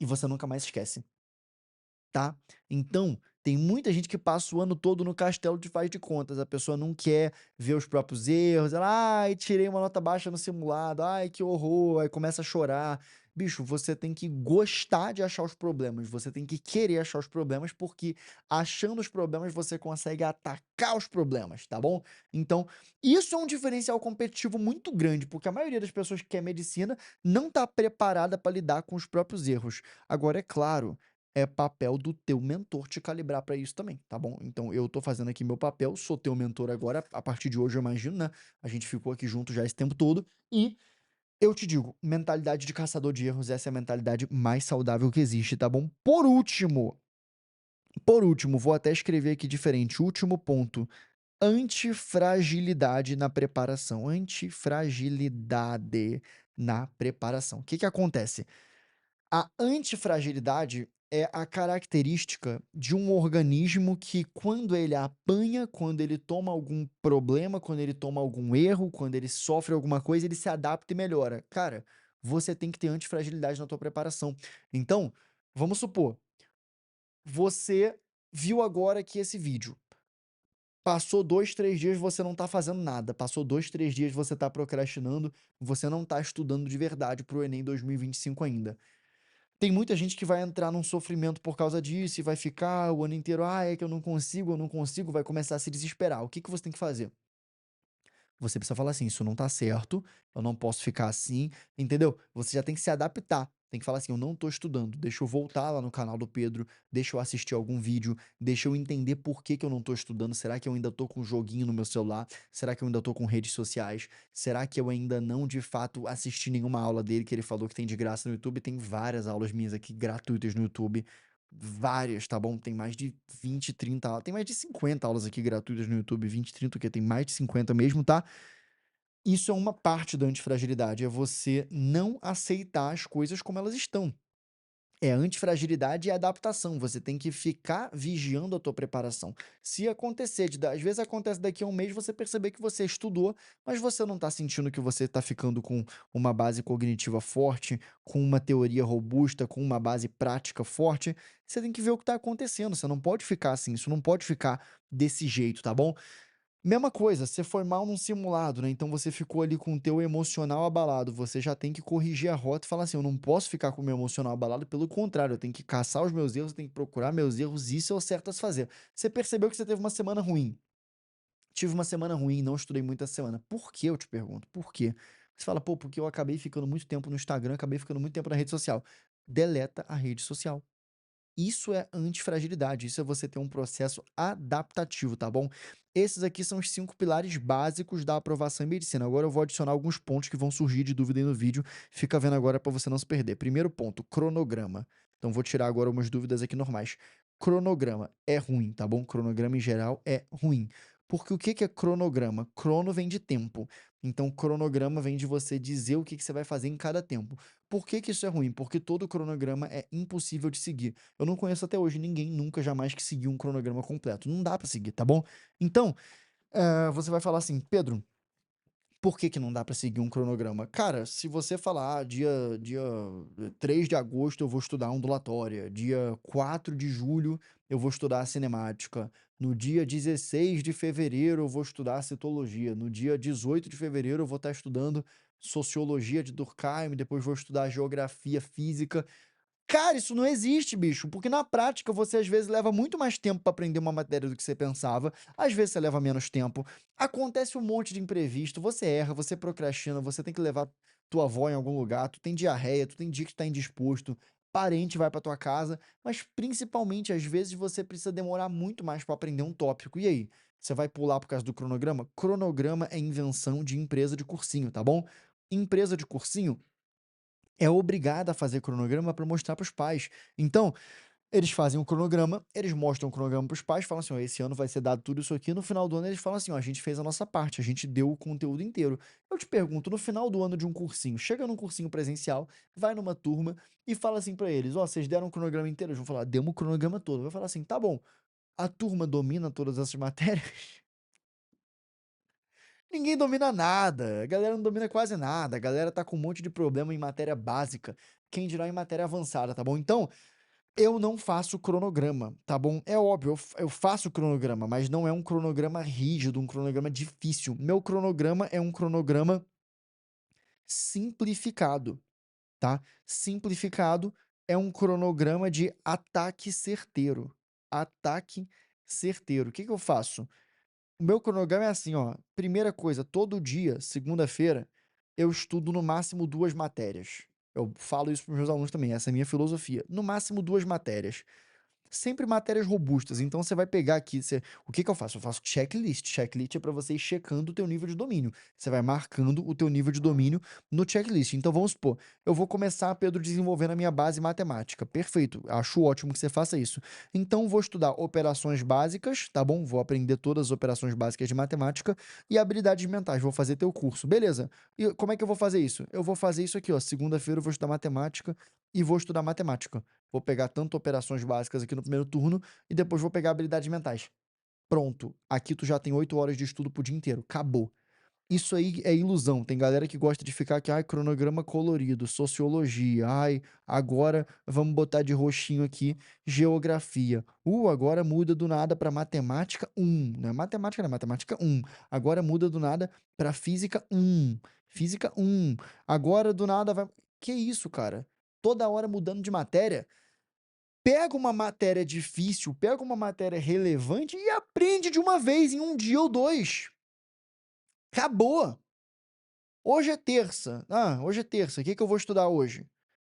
Speaker 1: E você nunca mais esquece, tá? Então, tem muita gente que passa o ano todo no castelo de faz de contas, a pessoa não quer ver os próprios erros, ela: "Ai, tirei uma nota baixa no simulado, ai, que horror", aí começa a chorar. Bicho, você tem que gostar de achar os problemas, você tem que querer achar os problemas, porque achando os problemas você consegue atacar os problemas, tá bom? Então, isso é um diferencial competitivo muito grande, porque a maioria das pessoas que quer medicina não tá preparada para lidar com os próprios erros. Agora, é claro, é papel do teu mentor te calibrar para isso também, tá bom? Então eu tô fazendo aqui meu papel, sou teu mentor agora, a partir de hoje eu imagino, né? A gente ficou aqui junto já esse tempo todo e eu te digo, mentalidade de caçador de erros, essa é a mentalidade mais saudável que existe, tá bom? Por último, vou até escrever aqui diferente, último ponto, antifragilidade na preparação, antifragilidade na preparação. O que que acontece? A antifragilidade é a característica de um organismo que, quando ele apanha, quando ele toma algum problema, quando ele toma algum erro, quando ele sofre alguma coisa, ele se adapta e melhora. Cara, você tem que ter antifragilidade na tua preparação. Então, vamos supor, você viu agora aqui esse vídeo. Passou 2, 3 dias você não tá fazendo nada. Passou 2, 3 dias você tá procrastinando, você não tá estudando de verdade para o Enem 2025 ainda. Tem muita gente que vai entrar num sofrimento por causa disso e vai ficar o ano inteiro: "Ah, é que eu não consigo", vai começar a se desesperar. O que que você tem que fazer? Você precisa falar assim: "Isso não tá certo, eu não posso ficar assim", entendeu? Você já tem que se adaptar, tem que falar assim: "Eu não tô estudando, deixa eu voltar lá no canal do Pedro, deixa eu assistir algum vídeo, deixa eu entender por que que eu não tô estudando, será que eu ainda tô com joguinho no meu celular? Será que eu ainda tô com redes sociais? Será que eu ainda não, de fato, assisti nenhuma aula dele que ele falou que tem de graça no YouTube?" Tem várias aulas minhas aqui gratuitas no YouTube, várias, tá bom? Tem mais de 20, 30 aulas, tem mais de 50 aulas aqui gratuitas no YouTube, 20, 30 o quê? Tem mais de 50 mesmo, tá? Isso é uma parte da antifragilidade, é você não aceitar as coisas como elas estão. É antifragilidade e adaptação, você tem que ficar vigiando a tua preparação. Se acontecer às vezes acontece daqui a um mês você perceber que você estudou, mas você não está sentindo que você está ficando com uma base cognitiva forte, com uma teoria robusta, com uma base prática forte, você tem que ver o que está acontecendo, você não pode ficar assim, isso não pode ficar desse jeito, tá bom? Mesma coisa, você foi mal num simulado, né, então você ficou ali com o teu emocional abalado, você já tem que corrigir a rota e falar assim: "Eu não posso ficar com o meu emocional abalado, pelo contrário, eu tenho que caçar os meus erros, eu tenho que procurar meus erros, isso é o certo a se fazer". Você percebeu que você teve uma semana ruim. "Tive uma semana ruim, não estudei muito essa semana". Por quê, eu te pergunto, por quê? Você fala: "Pô, porque eu acabei ficando muito tempo no Instagram, acabei ficando muito tempo na rede social". Deleta a rede social. Isso é antifragilidade, isso é você ter um processo adaptativo, tá bom? Esses aqui são os 5 pilares básicos da aprovação em medicina. Agora eu vou adicionar alguns pontos que vão surgir de dúvida aí no vídeo, fica vendo agora para você não se perder. Primeiro ponto, cronograma. Então vou tirar agora umas dúvidas aqui normais. Cronograma é ruim, tá bom? Cronograma em geral é ruim. Porque o que que é cronograma? Crono vem de tempo. Então, cronograma vem de você dizer o que que você vai fazer em cada tempo. Por que que isso é ruim? Porque todo cronograma é impossível de seguir. Eu não conheço até hoje ninguém, nunca, jamais, que seguiu um cronograma completo. Não dá pra seguir, tá bom? Então, você vai falar assim: "Pedro, por que que não dá pra seguir um cronograma?". Cara, se você falar: dia 3 de agosto eu vou estudar ondulatória, dia 4 de julho eu vou estudar a cinemática, no dia 16 de fevereiro eu vou estudar citologia, no dia 18 de fevereiro eu vou estar estudando sociologia de Durkheim, depois vou estudar geografia física. Cara, isso não existe, bicho, porque na prática você às vezes leva muito mais tempo pra aprender uma matéria do que você pensava, às vezes você leva menos tempo, acontece um monte de imprevisto, você erra, você procrastina, você tem que levar tua avó em algum lugar, tu tem diarreia, tu tem dia que tu tá indisposto, parente vai pra tua casa, mas principalmente às vezes você precisa demorar muito mais pra aprender um tópico. E aí, você vai pular por causa do cronograma? Cronograma é invenção de empresa de cursinho, tá bom? Empresa de cursinho é obrigada a fazer cronograma para mostrar para os pais. Então, eles fazem um cronograma, eles mostram o cronograma para os pais, falam assim: "Ó, esse ano vai ser dado tudo isso aqui", no final do ano eles falam assim: "Ó, a gente fez a nossa parte, a gente deu o conteúdo inteiro". Eu te pergunto, no final do ano de um cursinho, chega num cursinho presencial, vai numa turma e fala assim para eles: "Ó, vocês deram o cronograma inteiro?". Eles vão falar: "Demos o cronograma todo". Vai falar assim: "Tá bom, a turma domina todas essas matérias?". Ninguém domina nada, a galera não domina quase nada, a galera tá com um monte de problema em matéria básica, quem dirá em matéria avançada, tá bom? Então, eu não faço cronograma, tá bom? É óbvio, eu faço cronograma, mas não é um cronograma rígido, um cronograma difícil. Meu cronograma é um cronograma simplificado, tá? Simplificado é um cronograma de ataque certeiro. Ataque certeiro. O que que eu faço? O meu cronograma é assim, ó. Primeira coisa, todo dia, segunda-feira, eu estudo no máximo 2 matérias. Eu falo isso para os meus alunos também, essa é a minha filosofia. No máximo 2 matérias. Sempre matérias robustas, então você vai pegar aqui, o que que eu faço? Eu faço checklist. Checklist é para você ir checando o teu nível de domínio. Você vai marcando o teu nível de domínio no checklist. Então vamos supor, eu vou começar, Pedro, desenvolvendo a minha base matemática. Perfeito, acho ótimo que você faça isso. Então vou estudar operações básicas, tá bom? Vou aprender todas as operações básicas de matemática e habilidades mentais. Vou fazer teu curso, beleza? E como é que eu vou fazer isso? Eu vou fazer isso aqui, ó. Segunda-feira eu vou estudar matemática e vou estudar matemática. Vou pegar tanto operações básicas aqui no primeiro turno e depois vou pegar habilidades mentais. Pronto, aqui tu já tem 8 horas de estudo pro dia inteiro, acabou. Isso aí é ilusão, tem galera que gosta de ficar aqui: "Ai, cronograma colorido, sociologia, ai, agora vamos botar de roxinho aqui, geografia. Agora muda do nada para matemática 1, não é matemática não, é matemática 1. Agora muda do nada para física 1, física 1. Agora do nada vai". Que isso, cara? Toda hora mudando de matéria. Pega uma matéria difícil, pega uma matéria relevante e aprende de uma vez, em um dia ou 2. Acabou. Hoje é terça. Hoje é terça, o que que eu vou estudar hoje?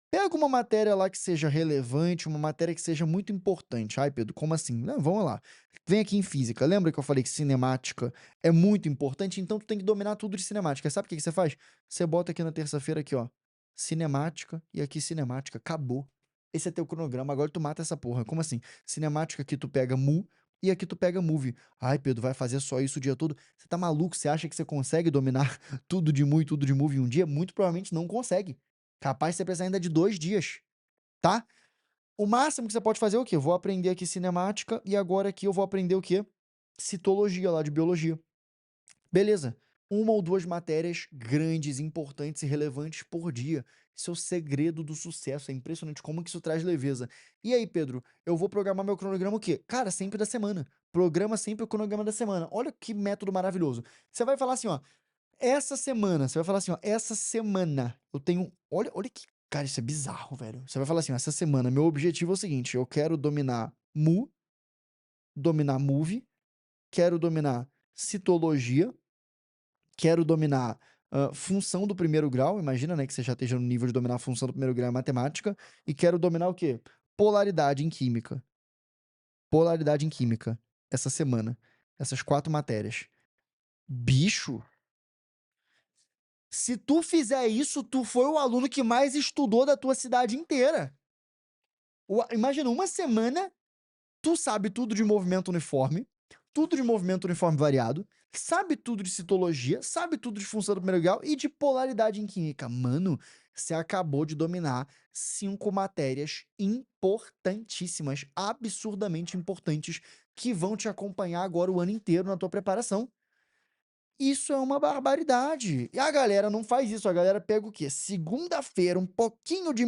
Speaker 1: Pega uma matéria lá que seja relevante, uma matéria que seja muito importante. "Ai, Pedro, como assim?". Não, vamos lá. Vem aqui em física, lembra que eu falei que cinemática é muito importante? Então tu tem que dominar tudo de cinemática. Sabe o que que você faz? Você bota aqui na terça-feira aqui, ó, cinemática e aqui cinemática, acabou. Esse é teu cronograma, agora tu mata essa porra. Como assim? Cinemática aqui tu pega mu e aqui tu pega movie. "Ai, Pedro, vai fazer só isso o dia todo?". Você tá maluco? Você acha que você consegue dominar tudo de mu e tudo de movie em um dia? Muito provavelmente não consegue. Capaz de você precisar ainda de 2 dias, tá? O máximo que você pode fazer é o quê? Vou aprender aqui cinemática e agora aqui eu vou aprender o quê? Citologia lá de biologia. Beleza. Uma ou 2 matérias grandes, importantes e relevantes por dia. Isso é o segredo do sucesso. É impressionante como que isso traz leveza. E aí, Pedro, eu vou programar meu cronograma o quê? Cara, sempre da semana. Programa sempre o cronograma da semana. Olha que método maravilhoso. Você vai falar assim, ó, essa semana, você vai falar assim, ó, essa semana eu tenho, olha que, cara, isso é bizarro, velho. Você vai falar assim, ó, essa semana meu objetivo é o seguinte, eu quero dominar mu, dominar movie, quero dominar citologia, quero dominar, função do primeiro grau, imagina, né, que você já esteja no nível de dominar a função do primeiro grau em matemática, e quero dominar o quê? polaridade em química, polaridade em química, essa semana, essas 4 matérias. Bicho, se tu fizer isso, tu foi o aluno que mais estudou da tua cidade inteira. Imagina, uma semana, tu sabe tudo de tudo de movimento uniforme variado, sabe tudo de citologia, sabe tudo de função do primeiro grau e de polaridade em química. Mano, você acabou de dominar 5 matérias importantíssimas, absurdamente importantes, que vão te acompanhar agora o ano inteiro na tua preparação. Isso é uma barbaridade. E a galera não faz isso, a galera pega o quê? Segunda-feira, um pouquinho de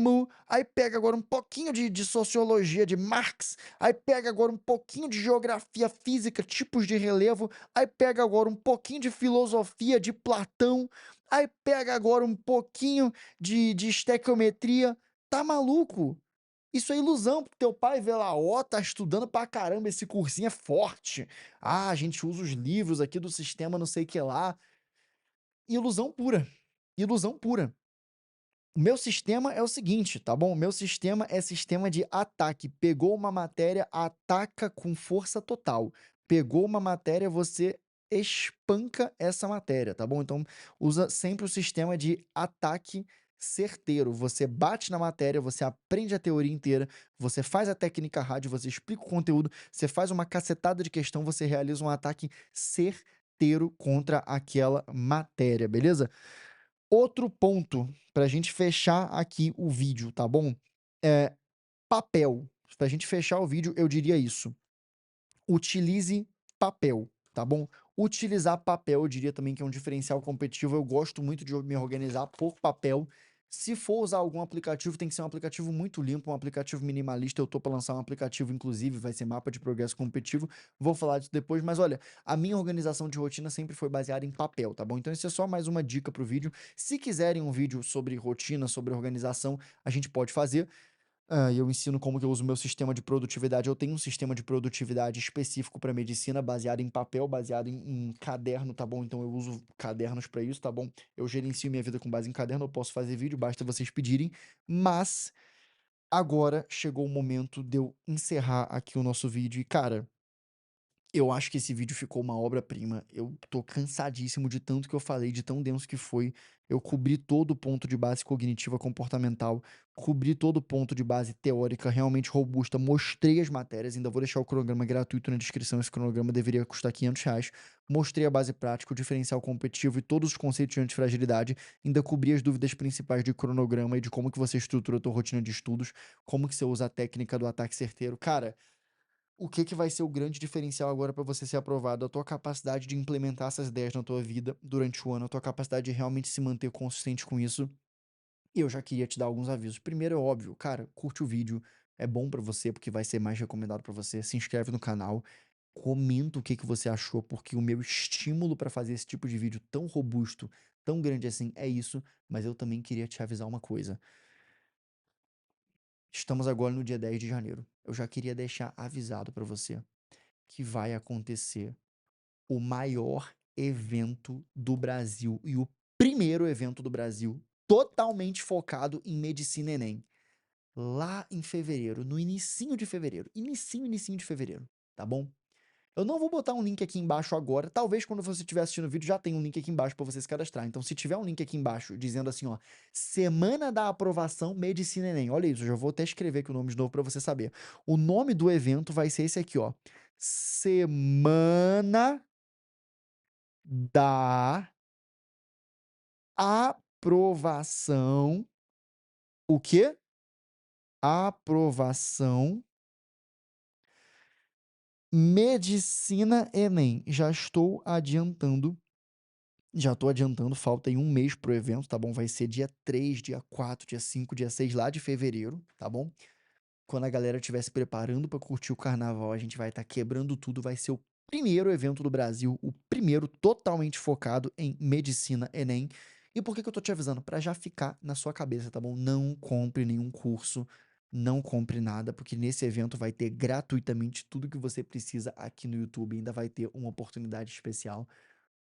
Speaker 1: aí pega agora um pouquinho de sociologia de Marx, aí pega agora um pouquinho de geografia física, tipos de relevo, aí pega agora um pouquinho de filosofia de Platão, aí pega agora um pouquinho de estequiometria. Tá maluco? Isso é ilusão, porque teu pai vê lá: "Ó, tá estudando pra caramba, esse cursinho é forte. Ah, a gente usa os livros aqui do sistema não sei que lá". Ilusão pura, ilusão pura. O meu sistema é o seguinte, tá bom? O meu sistema é sistema de ataque. Pegou uma matéria, ataca com força total. Pegou uma matéria, você espanca essa matéria, tá bom? Então, usa sempre o sistema de ataque certeiro. Você bate na matéria, você aprende a teoria inteira, você faz a técnica rádio, você explica o conteúdo, você faz uma cacetada de questão, você realiza um ataque certeiro contra aquela matéria, beleza? Outro ponto pra gente fechar aqui o vídeo, tá bom? É papel. Pra gente fechar o vídeo, eu diria isso: utilize papel, tá bom? Utilizar papel, eu diria também que é um diferencial competitivo. Eu gosto muito de me organizar por papel. Se for usar algum aplicativo, tem que ser um aplicativo muito limpo, um aplicativo minimalista. Eu tô para lançar um aplicativo, inclusive, vai ser mapa de progresso competitivo. Vou falar disso depois, mas olha, a minha organização de rotina sempre foi baseada em papel, tá bom? Então, isso é só mais uma dica pro vídeo. Se quiserem um vídeo sobre rotina, sobre organização, a gente pode fazer. E eu ensino como que eu uso o meu sistema de produtividade. Eu tenho um sistema de produtividade específico para medicina, baseado em papel, baseado em caderno, tá bom? Então eu uso cadernos para isso, tá bom? Eu gerencio minha vida com base em caderno, eu posso fazer vídeo, basta vocês pedirem. Mas agora chegou o momento de eu encerrar aqui o nosso vídeo. E, cara, eu acho que esse vídeo ficou uma obra-prima. Eu tô cansadíssimo de tanto que eu falei, de tão denso que foi. Eu cobri todo o ponto de base cognitiva comportamental, cobri todo o ponto de base teórica, realmente robusta, mostrei as matérias, ainda vou deixar o cronograma gratuito na descrição, esse cronograma deveria custar R$ 500. Mostrei a base prática, o diferencial competitivo e todos os conceitos de antifragilidade, ainda cobri as dúvidas principais de cronograma e de como que você estrutura a tua rotina de estudos, como que você usa a técnica do ataque certeiro. Cara, o que que vai ser o grande diferencial agora para você ser aprovado? A tua capacidade de implementar essas ideias na tua vida durante o ano, a tua capacidade de realmente se manter consistente com isso. E eu já queria te dar alguns avisos. Primeiro, é óbvio, cara, curte o vídeo, é bom pra você porque vai ser mais recomendado pra você. Se inscreve no canal, comenta o que que você achou, porque o meu estímulo pra fazer esse tipo de vídeo tão robusto, tão grande assim, é isso. Mas eu também queria te avisar uma coisa. Estamos agora no dia 10 de janeiro. Eu já queria deixar avisado pra você que vai acontecer o maior evento do Brasil e o primeiro evento do Brasil totalmente focado em medicina Enem, lá em fevereiro, no inicinho de fevereiro, tá bom? Eu não vou botar um link aqui embaixo agora, talvez quando você estiver assistindo o vídeo já tenha um link aqui embaixo para você se cadastrar. Então, se tiver um link aqui embaixo dizendo assim, ó, Semana da Aprovação Medicina Enem, olha isso, eu já vou até escrever aqui o nome de novo para você saber. O nome do evento vai ser esse aqui, ó, Semana da Aprovação, o quê? Aprovação Medicina Enem. Já estou adiantando, falta aí um mês pro evento, tá bom? Vai ser dia 3, dia 4, dia 5, dia 6 lá de fevereiro, tá bom? Quando a galera estiver se preparando para curtir o carnaval, a gente vai estar quebrando tudo, vai ser o primeiro evento do Brasil, o primeiro totalmente focado em medicina Enem. E por que que eu tô te avisando? Para já ficar na sua cabeça, tá bom? Não compre nenhum curso, não compre nada, porque nesse evento vai ter gratuitamente tudo que você precisa aqui no YouTube, ainda vai ter uma oportunidade especial.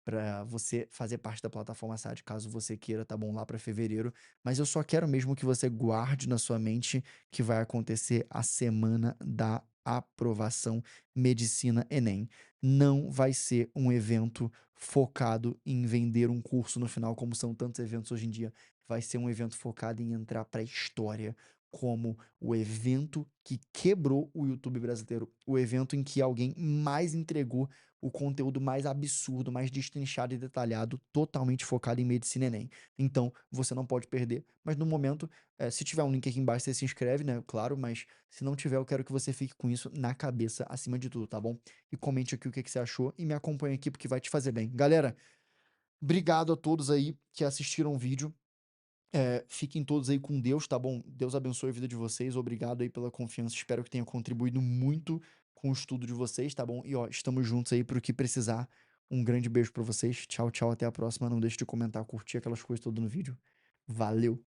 Speaker 1: para você fazer parte da plataforma SAD, caso você queira, tá bom? Lá para fevereiro. Mas eu só quero mesmo que você guarde na sua mente que vai acontecer a semana da aprovação Medicina Enem. Não vai ser um evento focado em vender um curso no final, como são tantos eventos hoje em dia. Vai ser um evento focado em entrar para a história como o evento que quebrou o YouTube brasileiro, o evento em que alguém mais entregou o conteúdo mais absurdo, mais destrinchado e detalhado, totalmente focado em Medicina Enem. Então, você não pode perder, mas no momento, se tiver um link aqui embaixo, você se inscreve, né, claro, mas se não tiver, eu quero que você fique com isso na cabeça acima de tudo, tá bom? E comente aqui o que que você achou e me acompanhe aqui porque vai te fazer bem. Galera, obrigado a todos aí que assistiram o vídeo. Fiquem todos aí com Deus, tá bom? Deus abençoe a vida de vocês. Obrigado aí pela confiança. Espero que tenha contribuído muito com o estudo de vocês, tá bom? E ó, estamos juntos aí pro que precisar. Um grande beijo pra vocês. Tchau, tchau. Até a próxima. Não deixe de comentar, curtir aquelas coisas todas no vídeo. Valeu!